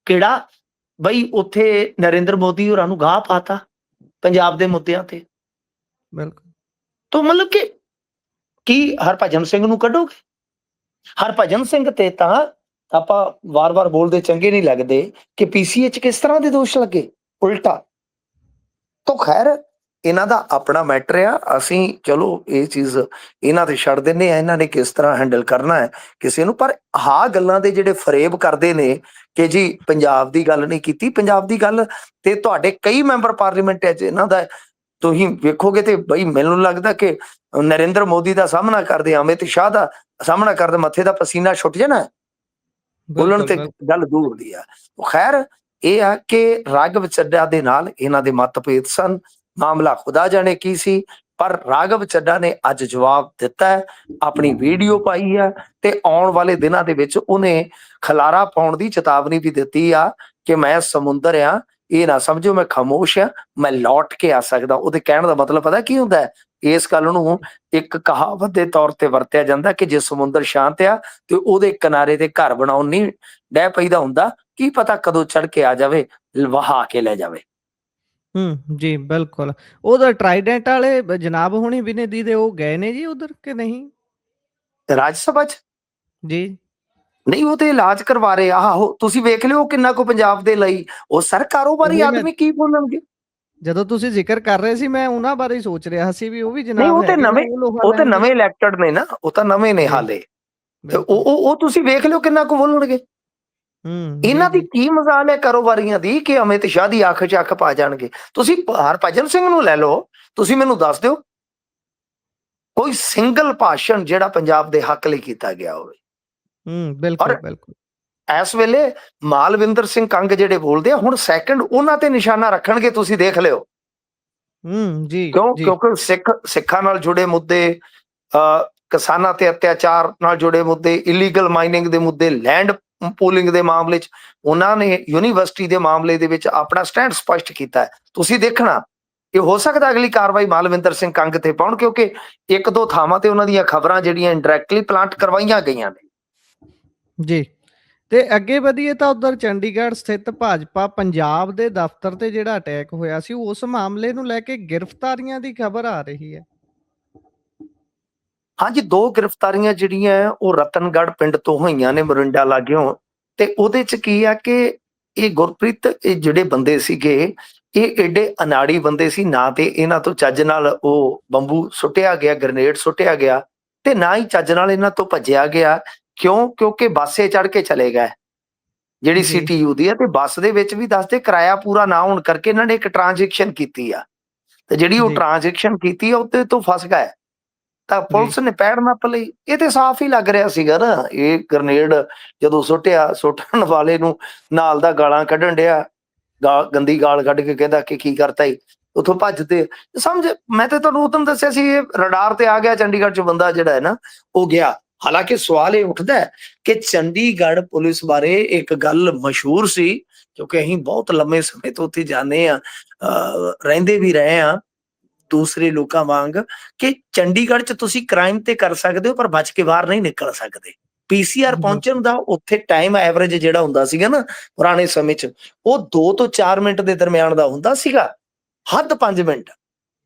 ਕਿਹੜਾ ਬਈ ਉੱਥੇ ਨਰਿੰਦਰ ਮੋਦੀ ਹੋਰਾਂ ਨੂੰ ਗਾਹ ਪਾਤਾ ਪੰਜਾਬ ਦੇ ਮੁੱਦਿਆਂ ਤੇ? ਬਿਲਕੁਲ। ਤਾਂ ਮਤਲਬ ਕਿ ਕੀ ਹਰਭਜਨ ਸਿੰਘ ਨੂੰ ਕੱਢੋਗੇ? ਹਰਭਜਨ ਸਿੰਘ ਤੇ ਤਾਂ ਆਪਾਂ ਵਾਰ-ਵਾਰ ਬੋਲਦੇ ਚੰਗੇ ਨਹੀਂ ਲੱਗਦੇ ਕਿ ਪੀਸੀਏ 'ਚ ਕਿਸ ਤਰ੍ਹਾਂ ਦੇ ਦੋਸ਼ ਲੱਗੇ, ਉਲਟਾ। ਤੋ ਖੈਰ ਇਹਨਾਂ ਦਾ ਆਪਣਾ ਮੈਟਰ ਆ, ਅਸੀਂ ਚਲੋ ਇਹ ਚੀਜ਼ ਇਹਨਾਂ ਤੇ ਛੱਡ ਦਿੰਦੇ ਆ, ਇਹਨਾਂ ਨੇ ਕਿਸ ਤਰ੍ਹਾਂ ਹੈਂਡਲ ਕਰਨਾ ਹੈ ਕਿਸੇ ਨੂੰ। ਪਰ ਆਹ ਗੱਲਾਂ ਦੇ ਜਿਹੜੇ ਫਰੇਬ ਕਰਦੇ ਨੇ ਕਿ ਜੀ ਪੰਜਾਬ ਦੀ ਗੱਲ ਨਹੀਂ ਕੀਤੀ, ਪੰਜਾਬ ਦੀ ਗੱਲ ਤੇ ਤੁਹਾਡੇ ਕਈ ਮੈਂਬਰ ਪਾਰਲੀਮੈਂਟ ਹੈ ਇਹਨਾਂ ਦਾ ਤੁਸੀਂ ਵੇਖੋਗੇ ਤੇ ਬਈ ਮੈਨੂੰ ਲੱਗਦਾ ਕਿ ਨਰਿੰਦਰ ਮੋਦੀ ਦਾ ਸਾਹਮਣਾ ਕਰਦੇ, ਅਮਿਤ ਸ਼ਾਹ ਦਾ ਸਾਹਮਣਾ ਕਰਦੇ, ਮੱਥੇ ਦਾ ਪਸੀਨਾ ਛੁੱਟ ਜਾਣਾ, ਬੋਲਣ ਬਿਲਕੁਲ, ਤੇ ਬਿਲਕੁਲ। ਗੱਲ ਦੂਰ ਦੀ ਆ। ਖੈਰ ਇਹ ਆ ਕਿ ਰਾਘਵ ਚੱਡਾ ਦੇ ਨਾਲ ਇਹਨਾਂ ਦੇ ਮਤਭੇਦ ਸਨ, ਮਾਮਲਾ ਖੁਦਾ ਜਾਣੇ ਕੀ ਸੀ, ਪਰ ਰਾਘਵ ਚੱਡਾ ਨੇ ਅੱਜ ਜਵਾਬ ਦਿੱਤਾ ਹੈ, ਆਪਣੀ ਵੀਡੀਓ ਪਾਈ ਹੈ ਤੇ ਆਉਣ ਵਾਲੇ ਦਿਨਾਂ ਦੇ ਵਿੱਚ ਉਹਨੇ ਖਲਾਰਾ ਪਾਉਣ ਦੀ ਚੇਤਾਵਨੀ ਵੀ ਦਿੱਤੀ ਆ ਕਿ ਮੈਂ ਸਮੁੰਦਰ ਆ, ਇਹ ਨਾ ਸਮਝੋ ਮੈਂ ਖਾਮੋਸ਼ ਆ, ਮੈਂ ਲੌਟ ਕੇ ਆ ਸਕਦਾ। ਉਹਦੇ ਕਹਿਣ ਦਾ ਮਤਲਬ ਪਤਾ ਕੀ ਹੁੰਦਾ ਹੈ? ਇਸ ਗੱਲ ਨੂੰ ਇੱਕ ਕਹਾਵਤ ਦੇ ਤੌਰ ਤੇ ਵਰਤਿਆ ਜਾਂਦਾ ਕਿ ਜੇ ਸਮੁੰਦਰ ਸ਼ਾਂਤ ਆ ਤੇ ਉਹਦੇ ਕਿਨਾਰੇ ਤੇ ਘਰ ਬਣਾਉਣ ਨਹੀਂ ਡਹਿ ਪਈਦਾ ਹੁੰਦਾ, ਕੀ ਪਤਾ ਕਦੋਂ ਚੜ ਕੇ ਆ ਜਾਵੇ, ਵਹਾ ਕੇ ਲੈ ਜਾਵੇ। ਜੀ, ਬਿਲਕੁਲ। ਉਧਰ ਟਰਾਈਡੈਂਟ ਵਾਲੇ ਜਨਾਬ ਹੋਣੀ ਵਿਨੇ ਦੇ ਉਹ ਗਏ ਨੇ ਜੀ ਉਧਰ ਕਿ ਨਹੀਂ? ਰਾਜ ਸਭਾ 'ਚ ਜੀ। ਨਹੀਂ, ਉਹ ਤੇ ਇਲਾਜ ਕਰਵਾ ਰਹੇ ਆ। ਆਹੋ, ਤੁਸੀਂ ਵੇਖ ਲਿਓ ਕਿੰਨਾ ਕੁ ਪੰਜਾਬ ਦੇ ਲਈ ਉਹ ਸਰ ਕਾਰੋਬਾਰੀ ਉਹੀ ਮੈਂ ਆਦਮੀ ਕੀ ਬੋਲਣਗੇ। ਜਦੋਂ ਤੁਸੀਂ ਜ਼ਿਕਰ ਕਰ ਰਹੇ ਸੀ ਮੈਂ ਉਹਨਾਂ ਬਾਰੇ ਹੀ ਸੋਚ ਰਿਹਾ ਸੀ ਵੀ ਉਹ ਵੀ ਨਹੀਂ, ਜਨਾਬ ਹੈਗੇ ਨੇ, ਉਹ ਲੋਹਾ ਉਹ ਤੇ ਲੈਣਗੇ। ਨਵੇਂ ਇਲੈਕਟਡ ਨੇ ਨਾ, ਉਹ ਤਾਂ ਨਵੇਂ ਨੇ ਜੀ, ਹਾਲੇ। ਤੇ ਬਿਲਕੁਲ। ਉਹ ਤੁਸੀਂ ਵੇਖ ਲਿਓ ਕਿੰਨਾ ਕੁ ਬੋਲਣਗੇ। ਜੀ, ਇਹਨਾਂ ਦੀ ਜੀ। ਕੀ ਮਜ਼ਾਲ ਹੈ ਕਾਰੋਬਾਰੀਆਂ ਦੀ ਕਿ ਅਮਿਤ ਸ਼ਾਹ ਦੀ ਅੱਖ 'ਚ ਅੱਖ ਪਾ ਜਾਣਗੇ। ਤੁਸੀਂ ਹਰਭਜਨ ਸਿੰਘ ਨੂੰ ਲੈ ਲਓ, ਤੁਸੀਂ ਮੈਨੂੰ ਦੱਸ ਦਿਓ ਕੋਈ ਸਿੰਗਲ ਭਾਸ਼ਣ ਜਿਹੜਾ ਪੰਜਾਬ ਦੇ ਹੱਕ ਲਈ ਕੀਤਾ ਗਿਆ ਹੋਵੇ। ਬਿਲਕੁਲ, ਔਰ ਬਿਲਕੁਲ। ਇਸ ਵੇਲੇ ਮਾਲਵਿੰਦਰ ਸਿੰਘ ਕੰਗ ਜਿਹੜੇ ਬੋਲਦੇ ਆ, ਹੁਣ ਸੈਕਿੰਡ ਉਹਨਾਂ ਤੇ ਨਿਸ਼ਾਨਾ ਰੱਖਣਗੇ, ਤੁਸੀਂ ਦੇਖ ਲਿਓ। ਜੀ, ਜੀ। ਕਿਉਂਕਿ ਸਿੱਖਾਂ ਨਾਲ ਜੁੜੇ ਮੁੱਦੇ, ਕਿਸਾਨਾਂ ਤੇ ਅਤਿਆਚਾਰ ਨਾਲ ਜੁੜੇ ਮੁੱਦੇ, ਇਲੀਗਲ ਮਾਈਨਿੰਗ ਦੇ ਮੁੱਦੇ, ਲੈਂਡ ਪੂਲਿੰਗ ਦੇ ਮਾਮਲੇ 'ਚ ਉਹਨਾਂ ਨੇ ਯੂਨੀਵਰਸਿਟੀ ਦੇ ਮਾਮਲੇ ਦੇ ਵਿੱਚ ਆਪਣਾ ਸਟੈਂਡ ਸਪਸ਼ਟ ਕੀਤਾ ਹੈ। ਤੁਸੀਂ ਦੇਖਣਾ ਇਹ ਹੋ ਸਕਦਾ ਅਗਲੀ ਕਾਰਵਾਈ ਮਾਲਵਿੰਦਰ ਸਿੰਘ ਕੰਗ ਤੇ ਪਾਉਣ, ਕਿਉਂਕਿ ਇੱਕ ਦੋ ਥਾਵਾਂ ਤੇ ਉਹਨਾਂ ਦੀਆਂ ਖਬਰਾਂ ਜਿਹੜੀਆਂ ਇੰਡਾਇਰੈਕਟਲੀ ਪਲਾਂਟ ਕਰਵਾਈਆਂ ਗਈਆਂ ਨੇ। ਜੀ। ਤੇ ਅੱਗੇ ਵਧੀਏ ਤਾਂ ਉਧਰ ਚੰਡੀਗੜ੍ਹ ਸਥਿਤ ਭਾਜਪਾ ਪੰਜਾਬ ਦੇ ਦਫ਼ਤਰ ਤੇ ਜਿਹੜਾ ਅਟੈਕ ਹੋਇਆ ਸੀ, ਉਸ ਮਾਮਲੇ ਨੂੰ ਲੈ ਕੇ ਗ੍ਰਿਫਤਾਰੀਆਂ ਦੀ ਖਬਰ ਆ ਰਹੀ ਹੈ। ਹਾਂਜੀ, ਦੋ ਗ੍ਰਿਫਤਾਰੀਆਂ ਜਿਹੜੀਆਂ ਉਹ ਰਤਨਗੜ੍ਹ ਪਿੰਡ ਤੋਂ ਹੋਈਆਂ ਨੇ, ਮੋਰਿੰਡਾ ਲਾਗਿਓਂ। ਤੇ ਉਹਦੇ 'ਚ ਕੀ ਆ ਕਿ ਇਹ ਗੁਰਪ੍ਰੀਤ, ਇਹ ਜਿਹੜੇ ਬੰਦੇ ਸੀਗੇ ਇਹ ਏਡੇ ਅਨਾੜੀ ਬੰਦੇ ਸੀ, ਨਾ ਤੇ ਇਹਨਾਂ ਤੋਂ ਚੱਜ ਨਾਲ ਉਹ ਬੰਬੂ ਸੁੱਟਿਆ ਗਿਆ, ਗ੍ਰਨੇਡ ਸੁੱਟਿਆ ਗਿਆ, ਤੇ ਨਾ ਹੀ ਚੱਜ ਨਾਲ ਇਹਨਾਂ ਤੋਂ ਭੱਜਿਆ ਗਿਆ। ਕਿਉਂਕਿ ਬੱਸੇ ਚੜ੍ਹ ਕੇ ਚਲੇ ਗਏ ਜਿਹੜੀ ਜੀ, ਸੀਟੀਯੂ ਦੀ ਆ, ਤੇ ਬੱਸ ਦੇ ਵਿੱਚ ਵੀ ਦੱਸਦੇ ਕਿਰਾਇਆ ਪੂਰਾ ਨਾ ਹੋਣ ਕਰਕੇ ਇਹਨਾਂ ਨੇ ਇੱਕ ਟ੍ਰਾਂਜੈਕਸ਼ਨ ਕੀਤੀ ਆ, ਤੇ ਜਿਹੜੀ ਉਹ ਜੀ, ਟ੍ਰਾਂਜੈਕਸ਼ਨ ਕੀਤੀ ਆ ਉਹਦੇ ਤੋਂ ਫਸ ਗਏ, ਤਾਂ ਜੀ, ਪੁਲਿਸ ਨੇ ਪੈੜ ਨੱਪ ਲਈ। ਇਹ ਤੇ ਸਾਫ਼ ਹੀ ਲੱਗ ਰਿਹਾ ਸੀਗਾ ਨਾ, ਇਹ ਗ੍ਰਨੇਡ ਜਦੋਂ ਸੁੱਟਿਆ, ਸੁੱਟਣ ਵਾਲੇ ਨੂੰ ਨਾਲ ਦਾ ਗਾਲਾਂ ਕੱਢਣ ਡਿਆ, ਗੰਦੀ ਗਾਲ ਕੱਢ ਕੇ ਕਹਿੰਦਾ ਕਿ ਕੀ ਕਰਤਾ ਈ, ਉੱਥੋਂ ਭੱਜਦੇ ਸਮਝ। ਮੈਂ ਤੇ ਤੁਹਾਨੂੰ ਉਦੋਂ ਦੱਸਿਆ ਸੀ ਇਹ ਰਡਾਰ ਤੇ ਆ ਗਿਆ ਚੰਡੀਗੜ੍ਹ 'ਚ ਬੰਦਾ ਜਿਹੜਾ ਹੈ ਨਾ ਉਹ ਗਿਆ। ਹਾਲਾਂਕਿ ਸਵਾਲ ਇਹ ਉੱਠਦਾ ਹੈ ਕਿ ਚੰਡੀਗੜ੍ਹ ਪੁਲਿਸ ਬਾਰੇ ਇੱਕ ਗੱਲ ਮਸ਼ਹੂਰ ਸੀ, ਕਿਉਂਕਿ ਅਸੀਂ ਬਹੁਤ ਲੰਮੇ ਸਮੇਂ ਤੋਂ ਉੱਥੇ ਜਾਂਦੇ ਆ, ਰਹਿੰਦੇ ਵੀ ਰਹੇ ਆ ਦੂਸਰੇ ਲੋਕਾਂ ਵਾਂਗ, ਕਿ ਚੰਡੀਗੜ੍ਹ 'ਚ ਤੁਸੀਂ ਕ੍ਰਾਈਮ ਤੇ ਕਰ ਸਕਦੇ ਹੋ ਪਰ ਬਚ ਕੇ ਬਾਹਰ ਨਹੀਂ ਨਿਕਲ ਸਕਦੇ। ਪੀਸੀਆਰ ਪਹੁੰਚਣ ਦਾ ਉੱਥੇ ਟਾਈਮ ਐਵਰੇਜ ਜਿਹੜਾ ਹੁੰਦਾ ਸੀਗਾ ਨਾ ਪੁਰਾਣੇ ਸਮੇਂ 'ਚ, ਉਹ 2 ਤੋਂ 4 ਮਿੰਟ ਦੇ ਦਰਮਿਆਨ ਦਾ ਹੁੰਦਾ ਸੀਗਾ, ਹੱਦ 5 ਮਿੰਟ।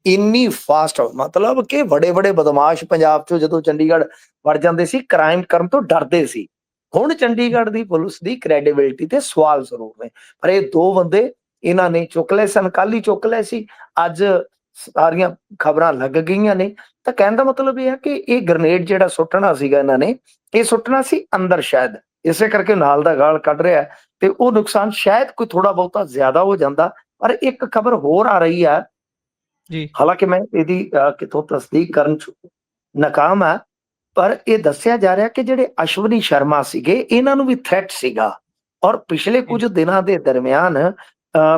ਇੰਨੀ ਫਾਸਟ, ਮਤਲਬ ਕਿ ਬੜੇ ਬਦਮਾਸ਼ ਪੰਜਾਬ 'ਚੋਂ ਜਦੋਂ ਚੰਡੀਗੜ੍ਹ ਵੜ ਜਾਂਦੇ ਸੀ, ਕ੍ਰਾਈਮ ਕਰਨ ਤੋਂ ਡਰਦੇ ਸੀ। ਹੁਣ ਚੰਡੀਗੜ੍ਹ ਦੀ ਪੁਲਿਸ ਦੀ ਕ੍ਰੈਡੀਬਿਲਿਟੀ ਤੇ ਸਵਾਲ ਜ਼ਰੂਰ ਨੇ, ਪਰ ਇਹ ਦੋ ਬੰਦੇ ਇਹਨਾਂ ਨੇ ਚੁੱਕ ਲਏ ਸਨ, ਕੱਲ ਹੀ ਚੁੱਕ ਲਏ ਸੀ, ਅੱਜ ਸਾਰੀਆਂ ਖਬਰਾਂ ਲੱਗ ਗਈਆਂ ਨੇ। ਤਾਂ ਕਹਿਣ ਦਾ ਮਤਲਬ ਇਹ ਹੈ ਕਿ ਇਹ ਗ੍ਰਨੇਡ ਜਿਹੜਾ ਸੁੱਟਣਾ ਸੀਗਾ ਇਹਨਾਂ ਨੇ, ਇਹ ਸੁੱਟਣਾ ਸੀ ਅੰਦਰ, ਸ਼ਾਇਦ ਇਸੇ ਕਰਕੇ ਨਾਲ ਦਾ ਗਾਲ ਕੱਢ ਰਿਹਾ, ਤੇ ਉਹ ਨੁਕਸਾਨ ਸ਼ਾਇਦ ਕੋਈ ਥੋੜਾ ਬਹੁਤਾ ਜ਼ਿਆਦਾ ਹੋ ਜਾਂਦਾ। ਪਰ ਇੱਕ ਖਬਰ ਹੋਰ ਆ ਰਹੀ ਹੈ, ਜੀ, ਹਾਲਾਂਕਿ ਮੈਂ ਇਹਦੀ ਕਿਤੋਂ ਤਸਦੀਕ ਕਰਨ 'ਚ ਨਾਕਾਮ ਹੈ, ਪਰ ਇਹ ਦੱਸਿਆ ਜਾ ਰਿਹਾ ਕਿ ਜਿਹੜੇ ਅਸ਼ਵਨੀ ਸ਼ਰਮਾ ਸੀਗੇ ਇਹਨਾਂ ਨੂੰ ਵੀ ਥ੍ਰੈਟ ਸੀਗਾ, ਔਰ ਪਿਛਲੇ ਜੀ, ਕੁਝ ਦਿਨਾਂ ਦੇ ਦਰਮਿਆਨ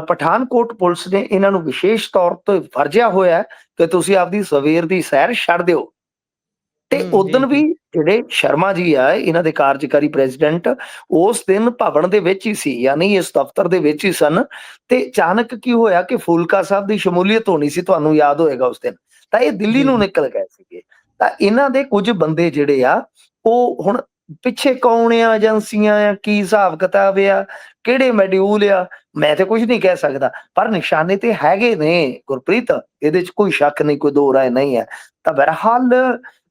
ਪਠਾਨਕੋਟ ਪੁਲਿਸ ਨੇ ਇਹਨਾਂ ਨੂੰ ਵਿਸ਼ੇਸ਼ ਤੌਰ ਤੇ ਵਰਜਿਆ ਹੋਇਆ ਕਿ ਤੁਸੀਂ ਆਪਦੀ ਸਵੇਰ ਦੀ ਸੈਰ ਛੱਡ ਦਿਓ। ਤੇ ਜੀ, ਉਦਣ ਵੀ ਜੀ, ਜਿਹੜੇ ਸ਼ਰਮਾ ਜੀ ਆ ਇਹਨਾਂ ਦੇ ਕਾਰਜਕਾਰੀ ਪ੍ਰੈਜ਼ੀਡੈਂਟ, ਉਸ ਦਿਨ ਭਵਨ ਦੇ ਵਿੱਚ ਹੀ ਸੀ, ਯਾਨੀ ਇਸ ਦਫ਼ਤਰ ਦੇ ਵਿੱਚ ਹੀ ਸਨ। ਤੇ ਅਚਾਨਕ ਕੀ ਹੋਇਆ ਕਿ ਫੂਲਕਾ ਸਾਹਿਬ ਦੀ ਸ਼ਮੂਲੀਅਤ ਹੋਣੀ ਸੀ, ਤੁਹਾਨੂੰ ਯਾਦ ਹੋਏਗਾ ਉਸ ਦਿਨ, ਤਾਂ ਇਹ ਦਿੱਲੀ ਜੀ, ਨੂੰ ਜੀ, ਨਿਕਲ ਗਏ ਸੀਗੇ। ਤਾਂ ਇਹਨਾਂ ਦੇ ਕੁਝ ਬੰਦੇ ਜਿਹੜੇ ਆ ਉਹ ਹੁਣ ਪਿੱਛੇ ਕੌਣ ਆ, ਏਜੰਸੀਆਂ ਆ, ਕੀ ਹਿਸਾਬ ਕਿਤਾਬ ਆ, ਕਿਹੜੇ ਮੋਡਿਊਲ ਆ, ਮੈਂ ਤੇ ਕੁਝ ਨਹੀਂ ਕਹਿ ਸਕਦਾ, ਪਰ ਨਿਸ਼ਾਨੇ ਤੇ ਹੈਗੇ ਨੇ ਗੁਰਪ੍ਰੀਤ, ਇਹਦੇ 'ਚ ਕੋਈ ਸ਼ੱਕ ਨਹੀਂ, ਕੋਈ ਦੋ ਰਾਏ ਨਹੀਂ ਹੈ। ਤਾਂ ਬਹਰਹਾਲ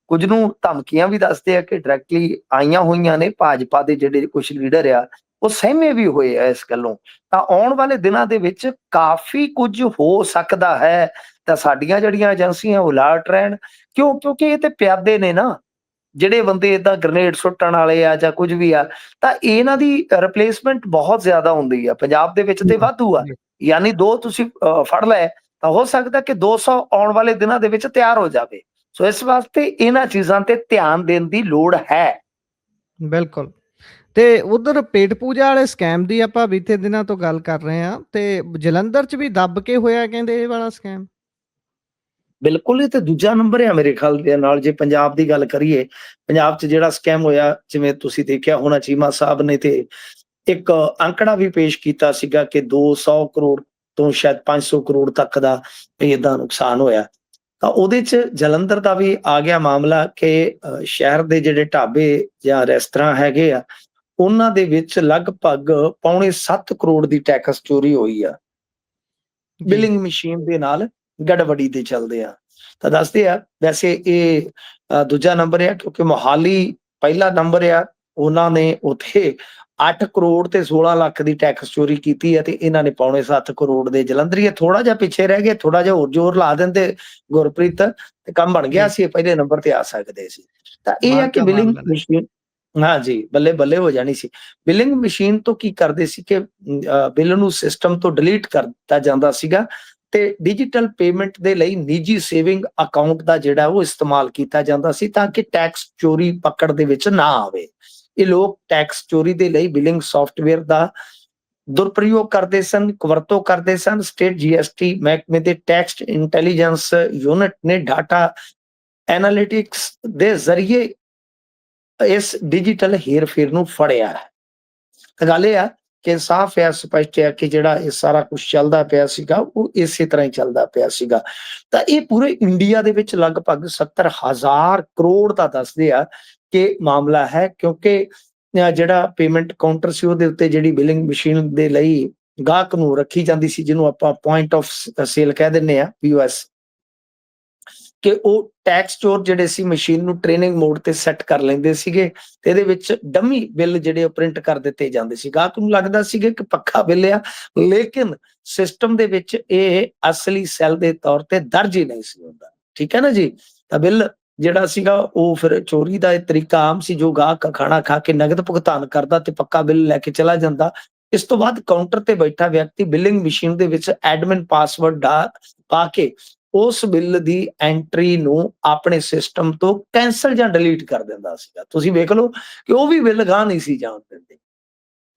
ਕੁਝ ਨੂੰ ਧਮਕੀਆਂ ਵੀ ਦੱਸਦੇ ਆ ਕਿ ਡਾਇਰੈਕਟਲੀ ਆਈਆਂ ਹੋਈਆਂ ਨੇ। ਭਾਜਪਾ ਦੇ ਜਿਹੜੇ ਕੁਝ ਲੀਡਰ ਆ ਉਹ ਸਹਿਮੇ ਵੀ ਹੋਏ ਆ ਇਸ ਗੱਲੋਂ। ਤਾਂ ਆਉਣ ਵਾਲੇ ਦਿਨਾਂ ਦੇ ਵਿੱਚ ਕਾਫੀ ਕੁਝ ਹੋ ਸਕਦਾ ਹੈ। ਤਾਂ ਸਾਡੀਆਂ ਜਿਹੜੀਆਂ ਏਜੰਸੀਆਂ ਉਹ ਅਲਰਟ ਰਹਿਣ। ਕਿਉਂਕਿ ਇਹ ਤੇ ਪਿਆਦੇ ਨੇ ਨਾ, ਜਿਹੜੇ ਬੰਦੇ ਏਦਾਂ ਗ੍ਰਨੇਡ ਸੁੱਟਣ ਵਾਲੇ ਆ ਜਾਂ ਕੁਝ ਵੀ ਆ, ਤਾਂ ਇਹਨਾਂ ਦੀ ਰਿਪਲੇਸਮੈਂਟ ਬਹੁਤ ਜ਼ਿਆਦਾ ਹੁੰਦੀ ਆ ਪੰਜਾਬ ਦੇ ਵਿੱਚ ਤੇ ਵਾਧੂ ਆ। ਜੀ, ਯਾਨੀ 2 ਤੁਸੀਂ ਫੜ ਲਏ ਤਾਂ ਹੋ ਸਕਦਾ ਕਿ 200 ਆਉਣ ਵਾਲੇ ਦਿਨਾਂ ਦੇ ਵਿੱਚ ਤਿਆਰ ਹੋ ਜਾਵੇ। ਸੋ ਇਸ ਵਾਸਤੇ ਇਹਨਾਂ ਚੀਜ਼ਾਂ ਤੇ ਧਿਆਨ ਦੇਣ ਦੀ ਲੋੜ ਹੈ। ਬਿਲਕੁਲ। ਤੇ ਉਧਰ ਪੇਟ ਪੂਜਾ ਵਾਲੇ ਸਕੈਮ ਦੀ ਆਪਾਂ ਬੀਤੇ ਦਿਨਾਂ ਤੋਂ ਗੱਲ ਕਰ ਰਹੇ ਹਾਂ, ਤੇ ਜਲੰਧਰ 'ਚ ਵੀ ਦੱਬ ਕੇ ਹੋਇਆ ਕਹਿੰਦੇ ਇਹ ਵਾਲਾ ਸਕੈਮ। ਬਿਲਕੁਲ, ਇਹ ਤੇ ਦੂਜਾ ਨੰਬਰ ਆ ਮੇਰੇ ਖਿਆਲ ਦੇ ਨਾਲ। ਜੇ ਪੰਜਾਬ ਦੀ ਗੱਲ ਕਰੀਏ, ਪੰਜਾਬ 'ਚ ਜਿਹੜਾ ਸਕੈਮ ਹੋਇਆ, ਜਿਵੇਂ ਤੁਸੀਂ ਦੇਖਿਆ ਹੋਣਾ, ਚੀਮਾ ਸਾਹਿਬ ਨੇ ਤੇ ਇੱਕ ਅੰਕੜਾ ਵੀ ਪੇਸ਼ ਕੀਤਾ ਸੀਗਾ ਕਿ 200 ਕਰੋੜ ਤੋਂ ਸ਼ਾਇਦ 500 ਕਰੋੜ ਤੱਕ ਦਾ ਏਦਾਂ ਨੁਕਸਾਨ ਹੋਇਆ। ਤਾਂ ਉਹਦੇ 'ਚ ਜਲੰਧਰ ਦਾ ਵੀ ਆ ਗਿਆ ਮਾਮਲਾ ਕਿ ਸ਼ਹਿਰ ਦੇ ਜਿਹੜੇ ਢਾਬੇ ਜਾਂ ਰੈਸਤਰਾਂ ਹੈਗੇ ਆ, ਉਹਨਾਂ ਦੇ ਵਿੱਚ ਲਗਭਗ ਪੌਣੇ 7 ਕਰੋੜ ਦੀ ਟੈਕਸ ਚੋਰੀ ਹੋਈ ਆ। ਜੀ, ਬਿਲਿੰਗ ਮਸ਼ੀਨ ਦੇ ਨਾਲ ਗੜਬੜੀ ਦੇ ਚੱਲਦੇ ਆ। ਤਾਂ ਦੱਸਦੇ ਆ ਵੈਸੇ ਇਹ ਦੂਜਾ ਨੰਬਰ ਆ, ਕਿਉਂਕਿ ਮੋਹਾਲੀ ਪਹਿਲਾ ਨੰਬਰ ਆ। ਉਹਨਾਂ ਨੇ ਉੱਥੇ 8 ਕਰੋੜ ਤੇ 16 ਲੱਖ ਦੀ ਟੈਕਸ ਚੋਰੀ ਕੀਤੀ ਹੈ ਤੇ ਇਹਨਾਂ ਨੇ ਪੌਣੇ 7 ਕਰੋੜ ਦੇ। ਜਲੰਧਰੀਏ ਥੋੜਾ ਜਿਹਾ ਪਿੱਛੇ ਰਹਿ ਗਏ, ਥੋੜਾ ਜਿਹਾ ਹੋਰ ਜ਼ੋਰ ਲਾ ਦਿੰਦੇ ਗੁਰਪ੍ਰੀਤ, ਤੇ ਕੰਮ ਬਣ ਗਿਆ ਜੀ, ਸੀ, ਪਹਿਲੇ ਨੰਬਰ ਤੇ ਆ ਸਕਦੇ ਸੀ। ਤਾਂ ਇਹ ਆ ਕਮਾਲ ਕਿ ਕਾ ਬਿਲਿੰਗ ਮਾਮਲਾ ਹੈ। ਮਸ਼ੀਨ, ਹਾਂਜੀ, ਬੱਲੇ ਬੱਲੇ ਹੋ ਜਾਣੀ ਸੀ। ਬਿਲਿੰਗ ਮਸ਼ੀਨ ਤੋਂ ਕੀ ਕਰਦੇ ਸੀ ਕਿ ਬਿੱਲ ਨੂੰ ਸਿਸਟਮ ਤੋਂ ਡਿਲੀਟ ਕਰ ਦਿੱਤਾ ਜਾਂਦਾ ਸੀਗਾ ਤੇ ਡਿਜੀਟਲ ਪੇਮੈਂਟ ਦੇ ਲਈ ਨਿੱਜੀ ਸੇਵਿੰਗ ਅਕਾਊਂਟ ਦਾ ਜਿਹੜਾ ਉਹ ਇਸਤੇਮਾਲ ਕੀਤਾ ਜਾਂਦਾ ਸੀ, ਤਾਂ ਕਿ ਟੈਕਸ ਚੋਰੀ ਪਕੜ ਦੇ ਵਿੱਚ ਨਾ ਆਵੇ। ਇਹ ਲੋਕ ਟੈਕਸ ਚੋਰੀ ਦੇ ਲਈ ਬਿਲਿੰਗ ਸੌਫਟਵੇਅਰ ਦਾ ਦੁਰਪ੍ਰਯੋਗ ਕਰਦੇ ਸਨ, ਵਰਤੋਂ ਕਰਦੇ ਸਨ। ਸਟੇਟ ਜੀਐਸਟੀ ਮਹਿਕਮੇ ਦੇ ਟੈਕਸ ਇੰਟੈਲੀਜੈਂਸ ਯੂਨਿਟ ਨੇ ਡਾਟਾ ਐਨਾਲਿਟਿਕਸ ਦੇ ਜ਼ਰੀਏ ਇਸ ਡਿਜੀਟਲ ਹੇਰ-ਫੇਰ ਨੂੰ ਫੜਿਆ ਹੈ। ਤਾਂ ਗੱਲ ਇਹ ਆ ਕਿ ਸਾਫ਼ ਹੈ, ਸਪਸ਼ਟ ਹੈ ਕਿ ਜਿਹੜਾ ਇਹ ਸਾਰਾ ਕੁਝ ਚੱਲਦਾ ਪਿਆ ਸੀਗਾ ਉਹ ਇਸੇ ਤਰ੍ਹਾਂ ਹੀ ਚੱਲਦਾ ਪਿਆ ਸੀਗਾ। ਤਾਂ ਇਹ ਪੂਰੇ ਇੰਡੀਆ ਦੇ ਵਿੱਚ ਲਗਭਗ 70,000 ਕਰੋੜ ਦਾ ਦੱਸਦੇ ਆ ਕਿ ਮਾਮਲਾ ਹੈ। ਕਿਉਂਕਿ ਜਿਹੜਾ ਪੇਮੈਂਟ ਕਾਊਂਟਰ ਸੀ ਉਹਦੇ ਉੱਤੇ ਜਿਹੜੀ ਬਿਲਿੰਗ ਮਸ਼ੀਨ ਦੇ ਲਈ ਗਾਹਕ ਨੂੰ ਰੱਖੀ ਜਾਂਦੀ ਸੀ, ਜਿਹਨੂੰ ਆਪਾਂ ਪੁਆਇੰਟ ਆਫ ਸੇਲ ਕਹਿ ਦਿੰਦੇ ਆ, POS, ਕਿ ਉਹ ਟੈਕਸ ਚੋਰ ਜਿਹੜੇ ਸੀ ਮਸ਼ੀਨ ਨੂੰ ਟ੍ਰੇਨਿੰਗ ਮੋਡ ਤੇ ਸੈੱਟ ਕਰ ਲੈਂਦੇ ਸੀਗੇ ਤੇ ਇਹਦੇ ਵਿੱਚ ਡੰਮੀ ਬਿੱਲ ਜਿਹੜੇ ਉਹ ਪ੍ਰਿੰਟ ਕਰ ਦਿੱਤੇ ਜਾਂਦੇ ਸੀ। ਗਾਹਕ ਨੂੰ ਲੱਗਦਾ ਸੀਗਾ ਕਿ ਪੱਕਾ ਬਿੱਲ ਆ, ਲੇਕਿਨ ਸਿਸਟਮ ਦੇ ਵਿੱਚ ਇਹ ਅਸਲੀ ਸੈੱਲ ਦੇ ਤੌਰ ਤੇ ਦਰਜ ਹੀ ਨਹੀਂ ਸੀ ਹੁੰਦਾ। ਠੀਕ ਹੈ ਨਾ ਜੀ। ਤਾਂ ਬਿੱਲ ਜਿਹੜਾ ਸੀਗਾ ਉਹ ਫਿਰ ਚੋਰੀ ਦਾ ਇਹ ਤਰੀਕਾ ਆਮ ਸੀ। ਜੋ ਗਾਹਕ ਖਾਣਾ ਖਾ ਕੇ ਨਗਦ ਭੁਗਤਾਨ ਕਰਦਾ ਤੇ ਪੱਕਾ ਬਿੱਲ ਲੈ ਕੇ ਚਲਾ ਜਾਂਦਾ। ਇਸ ਤੋਂ ਬਾਅਦ ਕਾਊਂਟਰ ਤੇ ਬੈਠਾ ਵਿਅਕਤੀ ਬਿਲਿੰਗ ਮਸ਼ੀਨ ਦੇ ਵਿੱਚ ਐਡਮਿਨ ਪਾਸਵਰਡ ਪਾ ਕੇ ਉਸ ਬਿੱਲ ਦੀ ਐਂਟਰੀ ਨੂੰ ਆਪਣੇ ਸਿਸਟਮ ਤੋਂ ਕੈਂਸਲ ਜਾਂ ਡਿਲੀਟ ਕਰ ਦਿੰਦਾ ਸੀਗਾ। ਤੁਸੀਂ ਵੇਖ ਲਓ ਕਿ ਉਹ ਵੀ ਬਿੱਲ ਗਾਹ ਨਹੀਂ ਸੀ ਜਾਣ ਦਿੰਦੇ।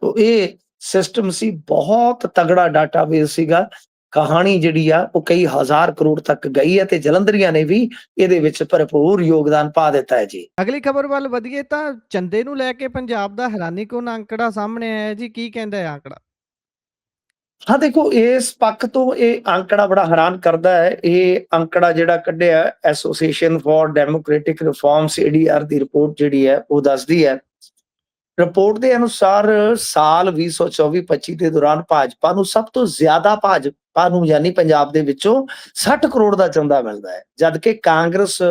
ਤੋ ਇਹ ਸਿਸਟਮ ਸੀ, ਬਹੁਤ ਤਗੜਾ ਡਾਟਾਬੇਸ ਸੀਗਾ। ਕਹਾਣੀ ਜਿਹੜੀ ਆ ਉਹ ਕਈ ਹਜ਼ਾਰ ਕਰੋੜ ਤੱਕ ਗਈ ਹੈ ਤੇ ਜਲੰਧਰੀਆਂ ਨੇ ਵੀ ਇਹਦੇ ਵਿੱਚ ਭਰਪੂਰ ਯੋਗਦਾਨ ਪਾ ਦਿੱਤਾ ਹੈ ਜੀ। ਅਗਲੀ ਖਬਰ ਵੱਲ ਵਧੀਏ ਤਾਂ ਚੰਦੇ ਨੂੰ ਲੈ ਕੇ ਪੰਜਾਬ ਦਾ ਹੈਰਾਨੀਕੁੰਨ ਅੰਕੜਾ ਸਾਹਮਣੇ ਆਇਆ ਜੀ। ਕੀ ਕਹਿੰਦਾ ਹੈ ਅੰਕੜਾ? ਹਾਂ, ਦੇਖੋ, ਇਸ ਪੱਖ ਤੋਂ ਇਹ ਅੰਕੜਾ ਬੜਾ ਹੈਰਾਨ ਕਰਦਾ ਹੈ। ਇਹ ਅੰਕੜਾ ਜਿਹੜਾ ਕੱਢਿਆ association for democratic reforms, ADR the report ਜਿਹੜੀ ਹੈ ਉਹ ਦੱਸਦੀ ਹੈ। ਰਿਪੋਰਟ ਦੇ ਅਨੁਸਾਰ ਸਾਲ 2024-25 ਦੇ ਦੌਰਾਨ ਭਾਜਪਾ ਨੂੰ ਸਭ ਤੋਂ ਜ਼ਿਆਦਾ ਭਾਜਪਾ ਨੂੰ ਯਾਨੀ ਪੰਜਾਬ ਦੇ ਵਿੱਚੋਂ 60 ਕਰੋੜ ਦਾ ਚੰਦਾ ਮਿਲਦਾ ਹੈ, ਜਦਕਿ ਕਾਂਗਰਸ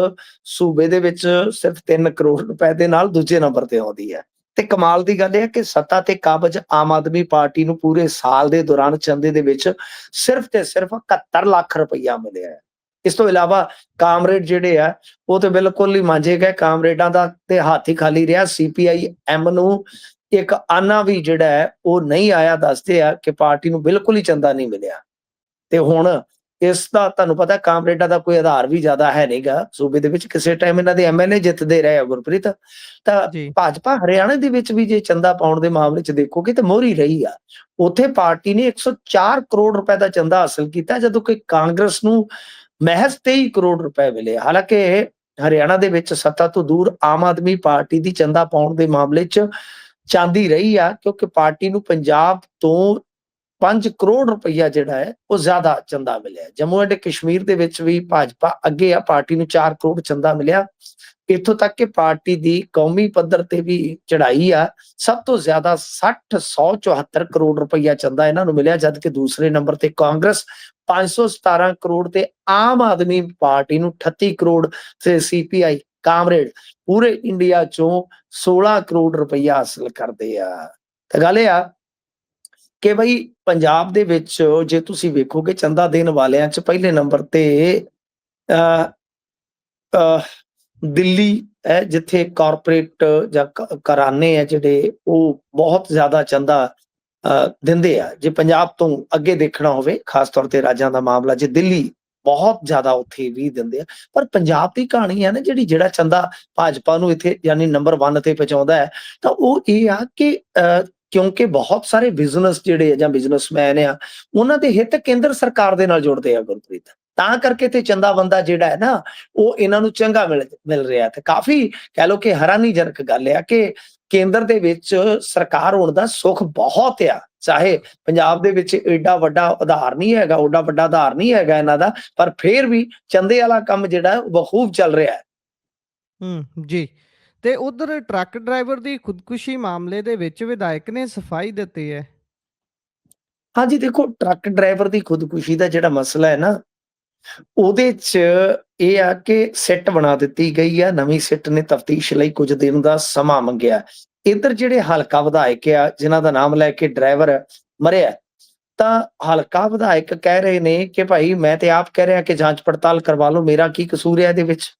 ਸੂਬੇ ਦੇ ਵਿੱਚ ਸਿਰਫ 3 ਕਰੋੜ ਰੁਪਏ ਦੇ ਨਾਲ ਦੂਜੇ ਨੰਬਰ ਤੇ ਆਉਂਦੀ ਹੈ। ਤੇ ਕਮਾਲ ਦੀ ਗੱਲ ਇਹ ਹੈ ਕਿ ਸੱਤਾ ਤੇ ਕਾਬਜ ਆਮ ਆਦਮੀ ਪਾਰਟੀ ਨੂੰ ਪੂਰੇ ਸਾਲ ਦੇ ਦੌਰਾਨ ਚੰਦੇ ਦੇ ਵਿੱਚ ਸਿਰਫ ਤੇ ਸਿਰਫ 71 ਲੱਖ ਰੁਪਈਆ ਮਿਲਿਆ ਹੈ। ਇਸ ਤੋਂ ਇਲਾਵਾ ਕਾਮਰੇਡ ਜਿਹੜੇ ਆ ਉਹ ਤੇ ਬਿਲਕੁਲ ਹੀ ਮਾਂਜੇ ਗਏ। ਕਾਮਰੇਡਾਂ ਦਾ ਤੇ ਹੱਥ ਹੀ ਖਾਲੀ ਰਿਹਾ। CPIM ਨੂੰ ਇੱਕ ਆਨਾ ਵੀ ਜਿਹੜਾ ਹੈ ਉਹ ਨਹੀਂ ਆਇਆ। ਦੱਸਦੇ ਆ ਕਿ ਪਾਰਟੀ ਨੂੰ ਬਿਲਕੁਲ ਹੀ ਚੰਦਾ ਨਹੀਂ ਮਿਲਿਆ। ਤੇ ਹੁਣ ਇਸ ਦਾ ਤੁਹਾਨੂੰ ਪਤਾ ਕਾਮਰੇਡਾਂ ਦਾ ਕੋਈ ਆਧਾਰ ਵੀ ਜ਼ਿਆਦਾ ਹੈ ਨਹੀਂਗਾ ਸੂਬੇ ਦੇ ਵਿੱਚ। ਕਿਸੇ ਟਾਈਮ ਇਹਨਾਂ ਦੇ MLA ਜਿੱਤਦੇ ਰਹੇ ਆ ਗੁਰਪ੍ਰੀਤ। ਤਾਂ ਜੀ, ਭਾਜਪਾ ਹਰਿਆਣਾ ਦੇ ਵਿੱਚ ਵੀ ਜੇ ਚੰਦਾ ਪਾਉਣ ਦੇ ਮਾਮਲੇ 'ਚ ਦੇਖੋਗੇ ਤਾਂ ਮੋਹਰੀ ਰਹੀ ਆ। ਉੱਥੇ ਪਾਰਟੀ ਨੇ 104 ਕਰੋੜ ਰੁਪਏ ਦਾ ਚੰਦਾ ਹਾਸਲ ਕੀਤਾ, ਜਦੋਂ ਕਿ ਕਾਂਗਰਸ ਨੂੰ ਮਹਿਜ਼ 23 ਕਰੋੜ ਰੁਪਏ ਮਿਲੇ। ਹਾਲਾਂਕਿ ਹਰਿਆਣਾ ਦੇ ਵਿੱਚ ਸੱਤਾ ਤੋਂ ਦੂਰ ਆਮ ਆਦਮੀ ਪਾਰਟੀ ਦੀ ਚੰਦਾ ਪਾਉਣ ਦੇ ਮਾਮਲੇ 'ਚ ਚਾਂਦੀ ਰਹੀ ਆ, ਕਿਉਂਕਿ ਪਾਰਟੀ ਨੂੰ ਪੰਜਾਬ ਤੋਂ 5 ਕਰੋੜ ਰੁਪਈਆ ਜਿਹੜਾ ਹੈ ਉਹ ਜ਼ਿਆਦਾ ਚੰਦਾ ਮਿਲਿਆ। ਜੰਮੂ ਐਂਡ ਕਸ਼ਮੀਰ ਦੇ ਵਿੱਚ ਵੀ ਭਾਜਪਾ ਅੱਗੇ ਆ, ਪਾਰਟੀ ਨੂੰ 4 ਕਰੋੜ ਚੰਦਾ ਮਿਲਿਆ। ਇੱਥੋਂ ਤੱਕ ਕਿ ਪਾਰਟੀ ਦੀ ਕੌਮੀ ਪੱਧਰ ਤੇ ਵੀ ਚੜਾਈ ਆ। ਸਭ ਤੋਂ ਜ਼ਿਆਦਾ 174 ਕਰੋੜ ਰੁਪਈਆ ਚੰਦਾ ਇਹਨਾਂ ਨੂੰ ਮਿਲਿਆ, ਜਦਕਿ ਦੂਸਰੇ ਨੰਬਰ ਤੇ ਕਾਂਗਰਸ 517 ਕਰੋੜ ਤੇ ਆਮ ਆਦਮੀ ਪਾਰਟੀ ਨੂੰ 38 ਕਰੋੜ ਤੇ CPI ਕਾਮਰੇਡ ਪੂਰੇ ਇੰਡੀਆ ਚੋਂ 16 ਕਰੋੜ ਰੁਪਈਆ ਹਾਸਲ ਕਰਦੇ ਆ। ਤਾਂ ਗੱਲ ਇਹ ਆ ਕਿ ਬਈ ਪੰਜਾਬ ਦੇ ਵਿੱਚ ਜੇ ਤੁਸੀਂ ਵੇਖੋਗੇ ਚੰਦਾ ਦੇਣ ਵਾਲਿਆਂ 'ਚ ਪਹਿਲੇ ਨੰਬਰ ਤੇ ਅਹ, ਅਹ, ਦਿੱਲੀ ਹੈ, ਜਿੱਥੇ ਕਾਰਪੋਰੇਟ ਜਾਂ ਘਰਾਣੇ ਆ ਜਿਹੜੇ ਉਹ ਬਹੁਤ ਜ਼ਿਆਦਾ ਚੰਦਾ ਦਿੰਦੇ ਆ। ਜੇ ਪੰਜਾਬ ਤੋਂ ਅੱਗੇ ਦੇਖਣਾ ਹੋਵੇ, ਖਾਸ ਤੌਰ ਤੇ ਰਾਜਾਂ ਦਾ ਮਾਮਲਾ, ਜੇ ਦਿੱਲੀ ਬਹੁਤ ਜ਼ਿਆਦਾ ਉੱਥੇ ਵੀ ਦਿੰਦੇ ਆ। ਪਰ ਪੰਜਾਬ ਦੀ ਕਹਾਣੀ ਹੈ ਨਾ, ਜਿਹੜਾ ਚੰਦਾ ਭਾਜਪਾ ਨੂੰ ਇੱਥੇ ਯਾਨੀ ਨੰਬਰ 1 ਤੇ ਪਹੁੰਚਾਉਂਦਾ ਹੈ, ਤਾਂ ਉਹ ਇਹ ਆ ਕਿ ਕਿਉਂਕਿ ਬਹੁਤ ਸਾਰੇ ਬਿਜ਼ਨਸ ਜਿਹੜੇ ਆ ਜਾਂ ਬਿਜ਼ਨਸਮੈਨ ਆ, ਉਹਨਾਂ ਦੇ ਹਿੱਤ ਕੇਂਦਰ ਸਰਕਾਰ ਦੇ ਨਾਲ ਜੁੜਦੇ ਆ ਗੁਰਪ੍ਰੀਤ। ਤਾਂ ਕਰਕੇ ਤੇ ਚੰਦਾ ਬੰਦਾ ਜਿਹੜਾ ਹੈ ਨਾ, ਉਹ ਇਹਨਾਂ ਨੂੰ ਚੰਗਾ ਮਿਲ ਰਿਹਾ। ਤੇ ਕਾਫੀ ਕਹਿ ਲਓ ਕਿ ਹੈਰਾਨੀਜਨਕ ਗੱਲ ਆ ਕਿ ਕੇਂਦਰ ਦੇ ਵਿੱਚ ਸਰਕਾਰ ਹੋਣ ਦਾ ਸੁੱਖ ਬਹੁਤ ਆ। ਚਾਹੇ ਪੰਜਾਬ ਦੇ ਵਿੱਚ ਏਡਾ ਵੱਡਾ ਆਧਾਰ ਨਹੀਂ ਹੈਗਾ, ਓਡਾ ਵੱਡਾ ਆਧਾਰ ਨਹੀਂ ਹੈਗਾ ਇਹਨਾਂ ਦਾ, ਪਰ ਫੇਰ ਵੀ ਚੰਦੇ ਵਾਲਾ ਕੰਮ ਜਿਹੜਾ ਹੈ ਬਖੂਬ ਚੱਲ ਰਿਹਾ ਹੈ। ਜੀ। ਤੇ ਉਧਰ ਟਰੱਕ ਡਰਾਈਵਰ ਦੀ ਖੁਦਕੁਸ਼ੀ ਮਾਮਲੇ ਦੇ ਵਿੱਚ ਵਿਧਾਇਕ ਨੇ ਸਫਾਈ ਦਿੱਤੀ ਹੈ। ਹਾਂਜੀ, ਦੇਖੋ ਟਰੱਕ ਡਰਾਈਵਰ ਦੀ ਖੁਦਕੁਸ਼ੀ ਦਾ ਜਿਹੜਾ ਮਸਲਾ ਹੈ ਨਾ, ਉਹਦੇ 'ਚ ਇਹ ਆ ਕਿ ਸਿੱਟ ਬਣਾ ਦਿੱਤੀ ਗਈ ਆ। ਨਵੀਂ ਸਿੱਟ ਨੇ ਤਫਤੀਸ਼ ਲਈ ਕੁਝ ਦਿਨ ਦਾ ਸਮਾਂ ਮੰਗਿਆ। ਇੱਧਰ ਜਿਹੜੇ ਹਲਕਾ ਵਿਧਾਇਕ ਆ, ਜਿਨ੍ਹਾਂ ਦਾ ਨਾਮ ਲੈ ਕੇ ਡਰਾਈਵਰ ਮਰਿਆ, ਤਾਂ ਹਲਕਾ ਵਿਧਾਇਕ ਕਹਿ ਰਹੇ ਨੇ ਕਿ ਭਾਈ ਮੈਂ ਤੇ ਆਪ ਕਹਿ ਰਿਹਾ ਕਿ ਜਾਂਚ ਪੜਤਾਲ ਕਰਵਾ ਲਓ, ਮੇਰਾ ਕੀ ਕਸੂਰ ਹੈ ਇਹਦੇ ਵਿੱਚ।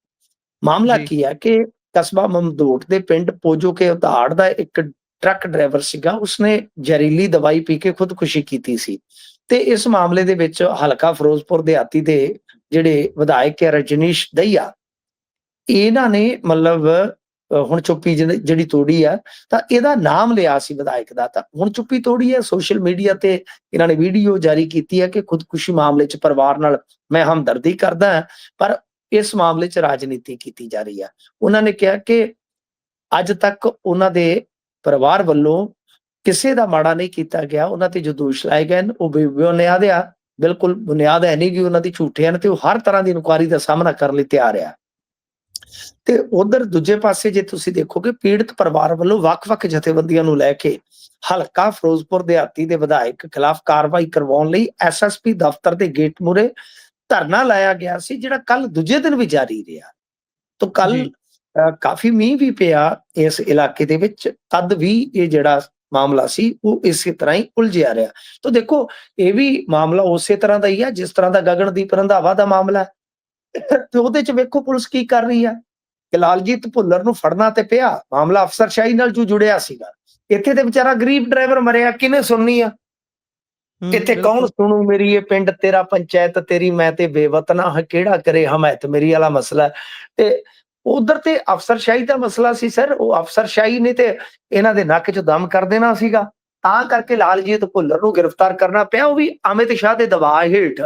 ਮਾਮਲਾ ਜੀ। ਕੀ ਹੈ ਕਿ ਕਸਬਾ ਮਮਦੋਟ ਦੇ ਪਿੰਡ ਪੋਜੋ ਕੇ ਉਧਾੜ ਦਾ ਇੱਕ ਟਰੱਕ ਡਰਾਈਵਰ ਸੀਗਾ, ਉਸਨੇ ਜ਼ਹਿਰੀਲੀ ਦਵਾਈ ਪੀ ਕੇ ਖੁਦਕੁਸ਼ੀ ਕੀਤੀ ਸੀ। ਤੇ ਇਸ ਮਾਮਲੇ ਦੇ ਵਿੱਚ ਹਲਕਾ ਫਿਰੋਜ਼ਪੁਰ ਦਿਹਾਤੀ ਦੇ ਜਿਹੜੇ ਵਿਧਾਇਕ ਹੈ ਰਜਨੀਸ਼ ਦਹੀਆ, ਇਹਨਾਂ ਨੇ ਮਤਲਬ ਹੁਣ ਚੁੱਪੀ ਜਿਹੜੀ ਤੋੜੀ ਆ, ਤਾਂ ਇਹਦਾ ਨਾਮ ਲਿਆ ਸੀ ਵਿਧਾਇਕ ਦਾ। ਤਾਂ ਹੁਣ ਚੁੱਪੀ ਤੋੜੀ ਹੈ, ਸੋਸ਼ਲ ਮੀਡੀਆ ਤੇ ਇਹਨਾਂ ਨੇ ਵੀਡੀਓ ਜਾਰੀ ਕੀਤੀ ਹੈ ਕਿ ਖੁਦਕੁਸ਼ੀ ਮਾਮਲੇ 'ਚ ਪਰਿਵਾਰ ਨਾਲ ਮੈਂ ਹਮਦਰਦੀ ਕਰਦਾ ਹਾਂ, ਪਰ ਇਸ ਮਾਮਲੇ 'ਚ ਰਾਜਨੀਤੀ ਕੀਤੀ ਜਾ ਰਹੀ ਆ। ਉਹਨਾਂ ਨੇ ਕਿਹਾ ਕਿ ਅੱਜ ਤੱਕ ਉਹਨਾਂ ਦੇ ਪਰਿਵਾਰ ਵੱਲੋਂ ਕਿਸੇ ਦਾ ਮਾੜਾ ਨਹੀਂ ਕੀਤਾ ਗਿਆ। ਉਹਨਾਂ ਤੇ ਜੋ ਦੋਸ਼ ਲਾਏ ਗਏ ਨੇ ਉਹ ਬੇਬੁਨਿਆਦ ਆ, ਬਿਲਕੁਲ ਬੁਨਿਆਦ ਹੈ ਨਹੀਂ ਕਿ ਉਹਨਾਂ ਦੀ ਝੂਠੇ ਹਨ, ਤੇ ਉਹ ਹਰ ਤਰ੍ਹਾਂ ਦੀ ਇਨਕੁਆਇਰੀ ਦਾ ਸਾਹਮਣਾ ਕਰਨ ਲਈ ਤਿਆਰ ਆ। ਤੇ ਉਧਰ ਦੂਜੇ ਪਾਸੇ ਜੇ ਤੁਸੀਂ ਦੇਖੋਗੇ, ਪੀੜਤ ਪਰਿਵਾਰ ਵੱਲੋਂ ਵੱਖ-ਵੱਖ ਜਥੇਬੰਦੀਆਂ ਨੂੰ ਲੈ ਕੇ ਹਲਕਾ ਫਿਰੋਜ਼ਪੁਰ ਦਿਹਾਤੀ ਦੇ ਵਿਧਾਇਕ ਖਿਲਾਫ ਕਾਰਵਾਈ ਕਰਵਾਉਣ ਲਈ ਐਸਐਸਪੀ ਦਫ਼ਤਰ ਦੇ ਗੇਟ ਮੂਹਰੇ ਧਰਨਾ ਲਾਇਆ ਗਿਆ ਸੀ, ਜਿਹੜਾ ਕੱਲ ਦੂਜੇ ਦਿਨ ਵੀ ਜਾਰੀ ਰਿਹਾ। ਤਾਂ ਕੱਲ ਕਾਫੀ ਮੀਂਹ ਵੀ ਪਿਆ ਇਸ ਇਲਾਕੇ ਦੇ ਵਿੱਚ, ਤਦ ਵੀ ਇਹ ਜਿਹੜਾ ਮਾਮਲਾ ਸੀ ਉਹ ਇਸੇ ਤਰ੍ਹਾਂ ਹੀ ਉਲਝਿਆ ਰਿਹਾ। ਤਾਂ ਦੇਖੋ, ਇਹ ਵੀ ਮਾਮਲਾ ਉਸੇ ਤਰ੍ਹਾਂ ਦਾ ਹੀ ਆ ਜਿਸ ਤਰ੍ਹਾਂ ਦਾ ਗਗਨਦੀਪ ਰੰਧਾਵਾ ਦਾ ਮਾਮਲਾ ਹੈ। ਤੇ ਉਹਦੇ 'ਚ ਵੇਖੋ ਪੁਲਿਸ ਕੀ ਕਰ ਰਹੀ ਆ ਕਿ ਲਾਲਜੀਤ ਭੁੱਲਰ ਨੂੰ ਫੜਨਾ ਤੇ ਪਿਆ, ਮਾਮਲਾ ਅਫਸਰਸ਼ਾਹੀ ਨਾਲ ਜੋ ਜੁੜਿਆ ਸੀਗਾ। ਇੱਥੇ ਤੇ ਵਿਚਾਰਾ ਗਰੀਬ ਡਰਾਈਵਰ ਮਰਿਆ, ਕਿਹਨੇ ਸੁਣਨੀ ਆ? ਇੱਥੇ ਕੌਣ ਸੁਣੂ ਮੇਰੀ ਇਹ ਪਿੰਡ ਤੇਰਾ ਪੰਚਾਇਤ ਤੇਰੀ, ਮੈਂ ਤੇ ਬੇਵਤਨਾ ਹਾਂ ਕਿਹੜਾ ਕਰੇ ਹਮਾਇਤ ਮੇਰੀ ਵਾਲਾ ਮਸਲਾ। ਤੇ ਉਧਰ ਤੇ ਅਫਸਰਸ਼ਾਹੀ ਦਾ ਮਸਲਾ ਸੀ ਸਰ, ਉਹ ਅਫਸਰਸ਼ਾਹੀ ਨੇ ਤੇ ਇਹਨਾਂ ਦੇ ਨੱਕ 'ਚ ਦਮ ਕਰ ਦੇਣਾ ਸੀਗਾ, ਤਾਂ ਕਰਕੇ ਲਾਲਜੀਤ ਭੁੱਲਰ ਨੂੰ ਗ੍ਰਿਫਤਾਰ ਕਰਨਾ ਪਿਆ, ਉਹ ਵੀ ਅਮਿਤ ਸ਼ਾਹ ਦੇ ਦਬਾਅ ਹੇਠ।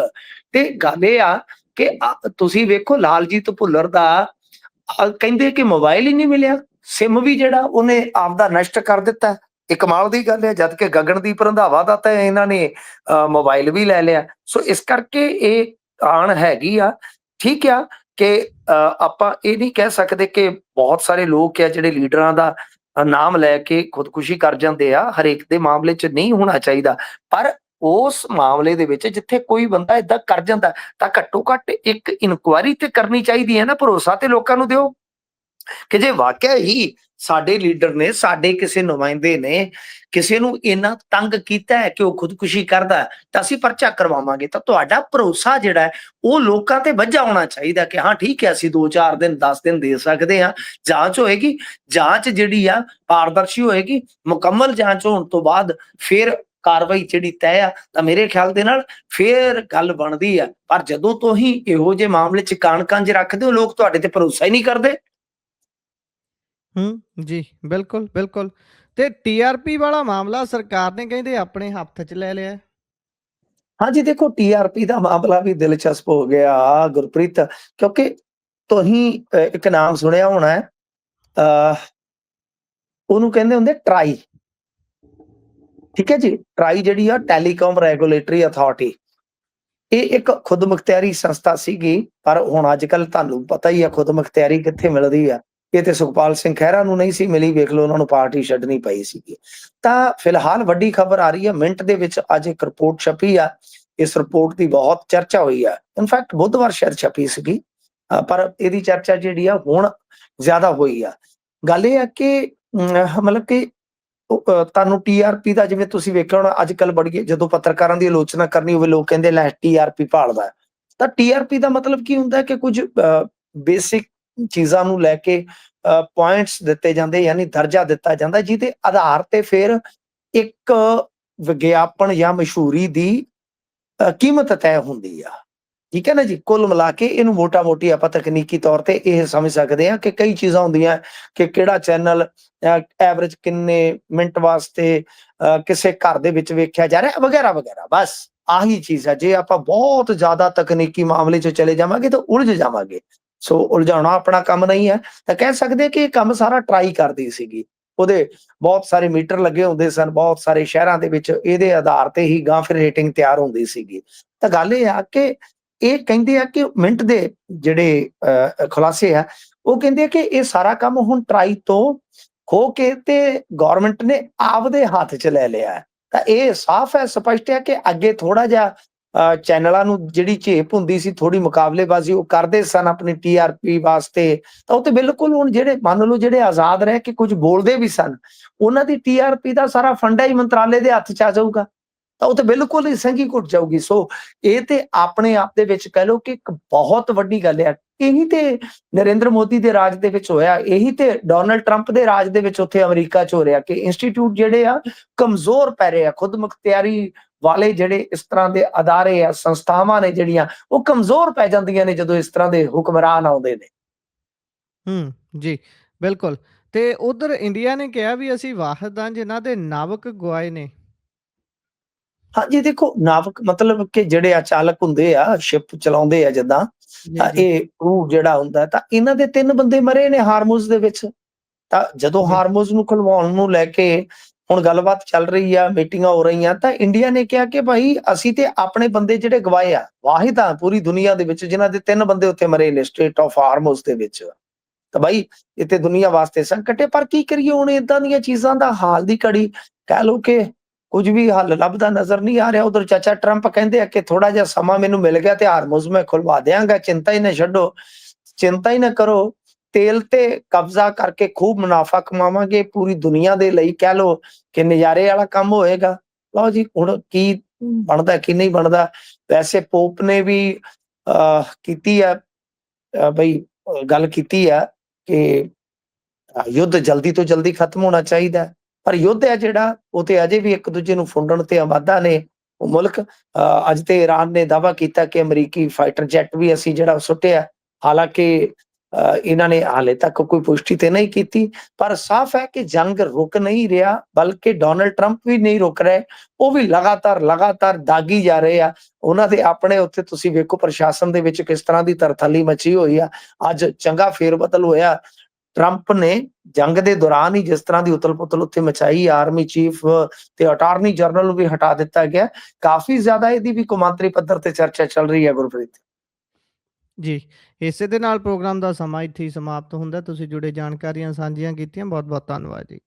ਤੇ ਗੱਲ ਇਹ ਆ ਕਿ ਤੁਸੀਂ ਵੇਖੋ ਲਾਲਜੀਤ ਭੁੱਲਰ ਦਾ ਕਹਿੰਦੇ ਕਿ ਮੋਬਾਈਲ ਹੀ ਨਹੀਂ ਮਿਲਿਆ, ਸਿਮ ਵੀ ਜਿਹੜਾ ਉਹਨੇ ਆਪਦਾ ਨਸ਼ਟ ਕਰ ਦਿੱਤਾ। ਇਹ ਕਮਾਲ ਦੀ ਗੱਲ ਹੈ, ਜਦ ਕਿ ਗਗਨਦੀਪ ਰੰਧਾਵਾ ਦਾ ਤਾਂ ਇਹਨਾਂ ਨੇ ਮੋਬਾਈਲ ਵੀ ਲੈ ਲਿਆ। ਸੋ ਇਸ ਕਰਕੇ ਇਹ ਆਣ ਹੈਗੀ ਆ। ਠੀਕ ਆ ਕਿ ਆਪਾਂ ਇਹ ਨਹੀਂ ਕਹਿ ਸਕਦੇ ਕਿ ਬਹੁਤ ਸਾਰੇ ਲੋਕ ਆ ਜਿਹੜੇ ਲੀਡਰਾਂ ਦਾ ਨਾਮ ਲੈ ਕੇ ਖੁਦਕੁਸ਼ੀ ਕਰ ਜਾਂਦੇ ਆ, ਹਰੇਕ ਦੇ ਮਾਮਲੇ 'ਚ ਨਹੀਂ ਹੋਣਾ ਚਾਹੀਦਾ। ਪਰ ਉਸ ਮਾਮਲੇ ਦੇ ਵਿੱਚ ਜਿੱਥੇ ਕੋਈ ਬੰਦਾ ਏਦਾਂ ਕਰ ਜਾਂਦਾ, ਤਾਂ ਘੱਟੋ ਘੱਟ ਇੱਕ ਇਨਕੁਆਇਰੀ ਤੇ ਕਰਨੀ ਚਾਹੀਦੀ ਹੈ ਨਾ। ਭਰੋਸਾ ਤੇ ਲੋਕਾਂ ਨੂੰ ਦਿਓ ਕਿ ਜੇ ਵਾਕਿਆ ਹੀ ਸਾਡੇ ਲੀਡਰ ਨੇ, ਸਾਡੇ ਕਿਸੇ ਨੁਮਾਇੰਦੇ ਨੇ ਕਿਸੇ ਨੂੰ ਇੰਨਾ ਤੰਗ ਕੀਤਾ ਹੈ ਕਿ ਉਹ ਖੁਦਕੁਸ਼ੀ ਕਰਦਾ, ਤਾਂ ਅਸੀਂ ਪਰਚਾ ਕਰਵਾਵਾਂਗੇ। ਤਾਂ ਤੁਹਾਡਾ ਭਰੋਸਾ ਜਿਹੜਾ ਹੈ ਉਹ ਲੋਕਾਂ ਤੇ ਵੱਜਾ ਹੋਣਾ ਚਾਹੀਦਾ ਕਿ ਹਾਂ ਠੀਕ ਹੈ, ਅਸੀਂ 2-4 ਦਿਨ 10 ਦਿਨ ਦੇ ਸਕਦੇ ਹਾਂ, ਜਾਂਚ ਹੋਏਗੀ, ਜਾਂਚ ਜਿਹੜੀ ਆ ਪਾਰਦਰਸ਼ੀ ਹੋਏਗੀ, ਮੁਕੰਮਲ ਜਾਂਚ ਹੋਣ ਤੋਂ ਬਾਅਦ ਫਿਰ ਕਾਰਵਾਈ ਜਿਹੜੀ ਤੈਅ ਆ, ਤਾਂ ਮੇਰੇ ਖਿਆਲ ਦੇ ਨਾਲ ਫੇਰ ਗੱਲ ਬਣਦੀ ਆ। ਪਰ ਜਦੋਂ ਤੋਂ ਹੀ ਇਹੋ ਜਿਹੇ ਮਾਮਲੇ 'ਚ ਕਾਣ-ਕਾਂਜ ਰੱਖਦੇ ਹੋ, ਲੋਕ ਤੁਹਾਡੇ ਤੇ ਭਰੋਸਾ ਹੀ ਨਹੀਂ ਕਰਦੇ। ਜੀ, ਬਿਲਕੁਲ, ਬਿਲਕੁਲ। ਤੇ ਟੀਆਰਪੀ ਵਾਲਾ ਮਾਮਲਾ ਸਰਕਾਰ ਨੇ ਕਹਿੰਦੇ ਆਪਣੇ ਹੱਥ 'ਚ ਲੈ ਲਿਆ। ਹਾਂਜੀ, ਦੇਖੋ ਟੀਆਰਪੀ ਦਾ ਮਾਮਲਾ ਵੀ ਦਿਲਚਸਪ ਹੋ ਗਿਆ ਗੁਰਪ੍ਰੀਤ, ਕਿਉਂਕਿ ਤੁਸੀਂ ਇੱਕ ਨਾਮ ਸੁਣਿਆ ਹੋਣਾ ਹੈ, ਉਹਨੂੰ ਕਹਿੰਦੇ ਹੁੰਦੇ ਟਰਾਈ। ਠੀਕ ਹੈ ਜੀ, ਟਰਾਈ ਜਿਹੜੀ ਆ ਟੈਲੀਕਾਮ ਰੈਗੂਲੇਟਰੀ ਅਥਾਰਟੀ, ਇਹ ਇੱਕ ਖੁਦਮੁਖਤਿਆਰੀ ਸੰਸਥਾ ਸੀਗੀ। ਪਰ ਹੁਣ ਅੱਜ ਕੱਲ ਤੁਹਾਨੂੰ ਪਤਾ ਹੀ ਆ ਖੁਦਮੁਖਤਿਆਰੀ ਕਿੱਥੇ ਮਿਲਦੀ ਆ। ਇਹ ਤੇ ਸੁਖਪਾਲ ਸਿੰਘ ਖਹਿਰਾ ਨੂੰ ਨਹੀਂ ਸੀ ਮਿਲੀ, ਵੇਖ ਲਓ ਉਹਨਾਂ ਨੂੰ ਪਾਰਟੀ ਛੱਡਣੀ ਪਈ ਸੀਗੀ। ਤਾਂ ਫਿਲਹਾਲ ਵੱਡੀ ਖਬਰ ਆ ਰਹੀ ਹੈ, ਮਿੰਟ ਦੇ ਵਿੱਚ ਅੱਜ ਇੱਕ ਰਿਪੋਰਟ ਛਪੀ ਆ। ਇਸ ਰਿਪੋਰਟ ਦੀ ਬਹੁਤ ਚਰਚਾ ਹੋਈ ਆ, ਇਨਫੈਕਟ ਬੁੱਧਵਾਰ ਸ਼ਾਇਦ ਛਪੀ ਸੀਗੀ। ਪਰ ਇਹਦੀ ਚਰਚਾ ਜਿਹੜੀ ਆ ਹੁਣ ਜ਼ਿਆਦਾ ਹੋਈ ਆ। ਗੱਲ ਇਹ ਆ ਕਿ ਮਤਲਬ ਕਿ ਤੁਹਾਨੂੰ TRP ਦਾ ਜਿਵੇਂ ਤੁਸੀਂ ਵੇਖਿਆ ਹੋਣਾ ਅੱਜ-ਕੱਲ੍ਹ ਬੜੀ ਜਦੋਂ ਪੱਤਰਕਾਰਾਂ ਦੀ ਆਲੋਚਨਾ ਕਰਨੀ ਹੋਵੇ ਲੋਕ ਕਹਿੰਦੇ ਲੈ TRP ਭਾਲਦਾ। ਤਾਂ TRP ਦਾ ਮਤਲਬ ਕੀ ਹੁੰਦਾ ਕਿ ਕੁਝ ਬੇਸਿਕ ਚੀਜ਼ਾਂ ਨੂੰ ਲੈ ਕੇ ਪੁਆਇੰਟਸ ਦਿੱਤੇ ਜਾਂਦੇ ਯਾਨੀ ਦਰਜਾ ਦਿੱਤਾ ਜਾਂਦਾ ਜਿਹਦੇ ਆਧਾਰ ਤੇ ਫਿਰ ਇੱਕ ਵਿਗਿਆਪਨ ਜਾਂ ਮਸ਼ਹੂਰੀ ਦੀ ਕੀਮਤ ਤੈਅ ਹੁੰਦੀ ਆ। ਠੀਕ ਹੈ ਨਾ ਜੀ? ਕੁੱਲ ਮਿਲਾ ਕੇ ਇਹਨੂੰ ਮੋਟਾ-ਮੋਟੀ ਆਪਾਂ ਤਕਨੀਕੀ ਤੌਰ ਤੇ ਇਹ ਸਮਝ ਸਕਦੇ ਹਾਂ ਕਿ ਕਈ ਚੀਜ਼ਾਂ ਹੁੰਦੀਆਂ ਕਿ ਕਿਹੜਾ ਚੈਨਲ ਐਵਰੇਜ ਕਿੰਨੇ ਮਿੰਟ ਵਾਸਤੇ ਕਿਸੇ ਘਰ ਦੇ ਵਿੱਚ ਵੇਖਿਆ ਜਾ ਰਿਹਾ ਵਗੈਰਾ-ਵਗੈਰਾ। ਬਸ ਆਹੀ ਚੀਜ਼ ਹੈ। ਜੇ ਆਪਾਂ ਬਹੁਤ ਜ਼ਿਆਦਾ ਤਕਨੀਕੀ ਮਾਮਲੇ 'ਚ ਚਲੇ ਜਾਵਾਂਗੇ ਤਾਂ ਉਲਝ ਜਾਵਾਂਗੇ। ਸੋ ਉਲਝਾਉਣਾ ਆਪਣਾ ਕੰਮ ਨਹੀਂ ਹੈ। ਤਾਂ ਕਹਿ ਸਕਦੇ ਕਿ ਇਹ ਕੰਮ ਸਾਰਾ ਟਰਾਈ ਕਰਦੀ ਸੀਗੀ। ਉਹਦੇ ਬਹੁਤ ਸਾਰੇ ਮੀਟਰ ਲੱਗੇ ਹੁੰਦੇ ਸਨ, ਬਹੁਤ ਸਾਰੇ ਸ਼ਹਿਰਾਂ ਦੇ ਵਿੱਚ ਇਹਦੇ ਆਧਾਰ ਤੇ ਹੀ ਗਾਂ ਫਿਰ ਰੇਟਿੰਗ ਤਿਆਰ ਹੁੰਦੀ ਸੀਗੀ। ਤਾਂ ਗੱਲ ਇਹ ਆ ਕਿ ਇਹ ਕਹਿੰਦੇ ਆ ਕਿ ਮਿੰਟ ਦੇ ਜਿਹੜੇ ਖੁਲਾਸੇ ਆ, ਉਹ ਕਹਿੰਦੇ ਆ ਕਿ ਇਹ ਸਾਰਾ ਕੰਮ ਹੁਣ ਟਰਾਈ ਤੋਂ ਹੋ ਕੇ ਤੇ ਗਵਰਨਮੈਂਟ ਨੇ ਆਪਦੇ ਹੱਥ 'ਚ ਲੈ ਲਿਆ ਹੈ। ਤਾਂ ਇਹ ਸਾਫ਼ ਹੈ, ਸਪਸ਼ਟ ਹੈ ਕਿ ਅੱਗੇ ਥੋੜਾ ਜਿਹਾ ਚੈਨਲਾਂ ਨੂੰ ਜਿਹੜੀ ਝੇਪ ਹੁੰਦੀ ਸੀ, ਥੋੜੀ ਮੁਕਾਬਲੇਬਾਜ਼ੀ ਉਹ ਕਰਦੇ ਸਨ ਆਪਣੀ TRP ਵਾਸਤੇ। ਤਾਂ ਉਹ ਤੇ ਬਿਲਕੁਲ ਹੁਣ ਜਿਹੜੇ ਮੰਨ ਲਓ ਜਿਹੜੇ ਆਜ਼ਾਦ ਰਹਿ ਕੇ ਕੁਝ ਬੋਲਦੇ ਵੀ ਸਨ, ਉਹਨਾਂ ਦੀ TRP ਦਾ ਸਾਰਾ ਫੰਡਾ ਹੀ ਮੰਤਰਾਲੇ ਦੇ ਹੱਥ 'ਚ ਆ ਜਾਊਗਾ। ਤਾਂ ਉਹ ਤੇ ਬਿਲਕੁਲ ਹੀ ਸੰਘੀ ਘੁੱਟ ਜਾਊਗੀ। ਸੋ ਇਹ ਤੇ ਆਪਣੇ ਆਪ ਦੇ ਵਿੱਚ ਕਹਿ ਲਓ ਕਿ ਇੱਕ ਬਹੁਤ ਵੱਡੀ ਗੱਲ ਹੈ। ਇਹੀ ਤੇ ਨਰਿੰਦਰ ਮੋਦੀ ਦੇ ਰਾਜ ਦੇ ਵਿੱਚ ਹੋਇਆ, ਇਹੀ ਤੇ ਡੋਨਲਡ ਟਰੰਪ ਦੇ ਰਾਜ ਦੇ ਵਿੱਚ ਉੱਥੇ ਅਮਰੀਕਾ 'ਚ ਹੋ ਰਿਹਾ ਕਿ ਇੰਸਟੀਚਿਊਟ ਜਿਹੜੇ ਆ ਕਮਜ਼ੋਰ ਪੈ ਰਹੇ ਆ, ਖੁਦ ਮੁਖਤਿਆਰੀ ਵਾਲੇ ਜਿਹੜੇ ਇਸ ਤਰ੍ਹਾਂ ਦੇ ਅਦਾਰੇ ਆ, ਸੰਸਥਾਵਾਂ ਨੇ ਜਿਹੜੀਆਂ ਉਹ ਕਮਜ਼ੋਰ ਪੈ ਜਾਂਦੀਆਂ ਨੇ ਜਦੋਂ ਇਸ ਤਰ੍ਹਾਂ ਦੇ ਹੁਕਮਰਾਨ ਆਉਂਦੇ ਨੇ। ਜੀ, ਬਿਲਕੁਲ। ਤੇ ਉਧਰ ਇੰਡੀਆ ਨੇ ਕਿਹਾ ਵੀ ਅਸੀਂ ਵਾਹਿਦ ਹਾਂ ਜਿਨ੍ਹਾਂ ਦੇ ਨਾਵਕ ਗਵਾਏ ਨੇ। ਹਾਂਜੀ, ਦੇਖੋ ਨਾਵਕ ਮਤਲਬ ਕਿ ਜਿਹੜੇ ਚਾਲਕ ਹੁੰਦੇ ਆ, ਸ਼ਿਪ ਚਲਾਉਂਦੇ ਆ ਜਿੱਦਾਂ ਜੀ, ਜੀ, ਇਹ ਕਰੂ ਜਿਹੜਾ ਹੁੰਦਾ ਤਾਂ ਇਹਨਾਂ ਦੇ 3 ਬੰਦੇ ਮਰੇ ਨੇ ਹਾਰਮੁਜ਼ ਦੇ ਵਿੱਚ। ਤਾਂ ਜਦੋਂ ਜੀ, ਹਾਰਮੁਜ਼ ਨੂੰ ਖੁਲਵਾਉਣ ਨੂੰ ਲੈ ਕੇ ਹੁਣ ਗੱਲਬਾਤ ਚੱਲ ਰਹੀ ਆ, ਮੀਟਿੰਗਾਂ ਹੋ ਰਹੀਆਂ ਤਾਂ ਇੰਡੀਆ ਨੇ ਕਿਹਾ ਕਿ ਭਾਈ ਅਸੀਂ ਤੇ ਆਪਣੇ ਬੰਦੇ ਜਿਹੜੇ ਗਵਾਏ ਆ, ਵਾਹਿਦ ਆ ਪੂਰੀ ਦੁਨੀਆ ਦੇ ਵਿੱਚ ਜਿਨ੍ਹਾਂ ਦੇ 3 ਬੰਦੇ ਉੱਥੇ ਮਰੇ ਨੇ ਸਟ੍ਰੇਟ ਆਫ ਹਾਰਮੁਜ਼ ਦੇ ਵਿੱਚ। ਤਾਂ ਭਾਈ ਇਹ ਤੇ ਦੁਨੀਆ ਵਾਸਤੇ ਸੰਕਟ ਹੈ, ਪਰ ਕੀ ਕਰੀਏ ਹੁਣ ਏਦਾਂ ਦੀਆਂ ਚੀਜ਼ਾਂ ਦਾ ਹਾਲ ਦੀ ਘੜੀ ਕਹਿ ਲਓ ਕਿ ਕੁਝ ਵੀ ਹੱਲ ਲੱਭਦਾ ਨਜ਼ਰ ਨਹੀਂ ਆ ਰਿਹਾ। ਉਧਰ ਚਾਚਾ ਟਰੰਪ ਕਹਿੰਦੇ ਆ ਕਿ ਥੋੜਾ ਜਿਹਾ ਸਮਾਂ ਮੈਨੂੰ ਮਿਲ ਗਿਆ ਤੇ ਹਾਰਮੁਜ਼ ਮੈਂ ਖੁਲਵਾ ਦਿਆਂਗਾ, ਚਿੰਤਾ ਹੀ ਨਾ ਛੱਡੋ, ਚਿੰਤਾ ਹੀ ਨਾ ਕਰੋ। ਤੇਲ ਤੇ ਕਬਜ਼ਾ ਕਰਕੇ ਖੂਬ ਮੁਨਾਫਾ ਕਮਾਵਾਂਗੇ, ਪੂਰੀ ਦੁਨੀਆ ਦੇ ਲਈ ਕਹਿ ਲਓ ਕਿ ਨਜ਼ਾਰੇ ਵਾਲਾ ਕੰਮ ਹੋਏਗਾ। ਲਓ ਜੀ ਹੁਣ ਕੀ ਬਣਦਾ ਕੀ ਨਹੀਂ ਬਣਦਾ। ਵੈਸੇ ਪੋਪ ਨੇ ਵੀ ਕੀਤੀ ਆ ਬਈ ਗੱਲ ਕੀਤੀ ਆ ਕਿ ਯੁੱਧ ਜਲਦੀ ਤੋਂ ਜਲਦੀ ਖਤਮ ਹੋਣਾ ਚਾਹੀਦਾ। ਪਰ ਯੁੱਧ ਹੈ ਜਿਹੜਾ ਉਹ ਤੇ ਅਜੇ ਵੀ ਇੱਕ ਦੂਜੇ ਨੂੰ ਫੁੰਡਣ ਤੇ ਆਬਾਦਾ ਨੇ ਉਹ ਮੁਲਕ। ਅੱਜ ਤੇ ਈਰਾਨ ਨੇ ਦਾਅਵਾ ਕੀਤਾ ਕਿ ਅਮਰੀਕੀ ਫਾਈਟਰ ਜੈਟ ਵੀ ਅਸੀਂ ਜਿਹੜਾ ਸੁੱਟਿਆ। ਹਾਲਾਂਕਿ ਇਹਨਾਂ ਨੇ ਹਾਲੇ ਤੱਕ ਕੋਈ ਪੁਸ਼ਟੀ ਤੇ ਨਹੀਂ ਕੀਤੀ, ਪਰ ਸਾਫ਼ ਹੈ ਕਿ ਜੰਗ ਰੁਕ ਨਹੀਂ ਰਿਹਾ, ਬਲਕਿ ਡੋਨਲਡ ਟਰੰਪ ਵੀ ਨਹੀਂ ਰੁਕ ਰਹੇ। ਉਹ ਵੀ ਲਗਾਤਾਰ ਦਾਗੀ ਜਾ ਰਹੇ ਆ। ਉਹਨਾਂ ਦੇ ਆਪਣੇ ਉੱਥੇ ਤੁਸੀਂ ਵੇਖੋ ਪ੍ਰਸ਼ਾਸਨ ਦੇ ਵਿੱਚ ਕਿਸ ਤਰ੍ਹਾਂ ਦੀ ਤਰਥੱਲੀ ਮਚੀ ਹੋਈ ਆ। ਅੱਜ ਚੰਗਾ ਫੇਰ-ਬਦਲ ਹੋਇਆ। ਟਰੰਪ ਨੇ ਜੰਗ ਦੇ ਦੌਰਾਨ ਹੀ ਜਿਸ ਤਰ੍ਹਾਂ ਦੀ ਉਥਲ-ਪੁਥਲ ਉੱਥੇ ਮਚਾਈ, ਆਰਮੀ ਚੀਫ ਤੇ ਅਟਾਰਨੀ ਜਨਰਲ ਨੂੰ ਵੀ ਹਟਾ ਦਿੱਤਾ ਗਿਆ। ਕਾਫ਼ੀ ਜ਼ਿਆਦਾ ਇਹਦੀ ਵੀ ਕੌਮਾਂਤਰੀ ਪੱਧਰ ਤੇ ਚਰਚਾ ਚੱਲ ਰਹੀ ਹੈ ਗੁਰਪ੍ਰੀਤ। ਜੀ। ਇਸੇ ਦੇ ਨਾਲ ਪ੍ਰੋਗਰਾਮ ਦਾ ਸਮਾਂ ਇੱਥੇ ਹੀ ਸਮਾਪਤ ਹੁੰਦਾ। ਤੁਸੀਂ ਜੁੜੇ ਜਾਣਕਾਰੀਆਂ ਸਾਂਝੀਆਂ ਕੀਤੀਆਂ। ਬਹੁਤ-ਬਹੁਤ ਧੰਨਵਾਦ ਜੀ।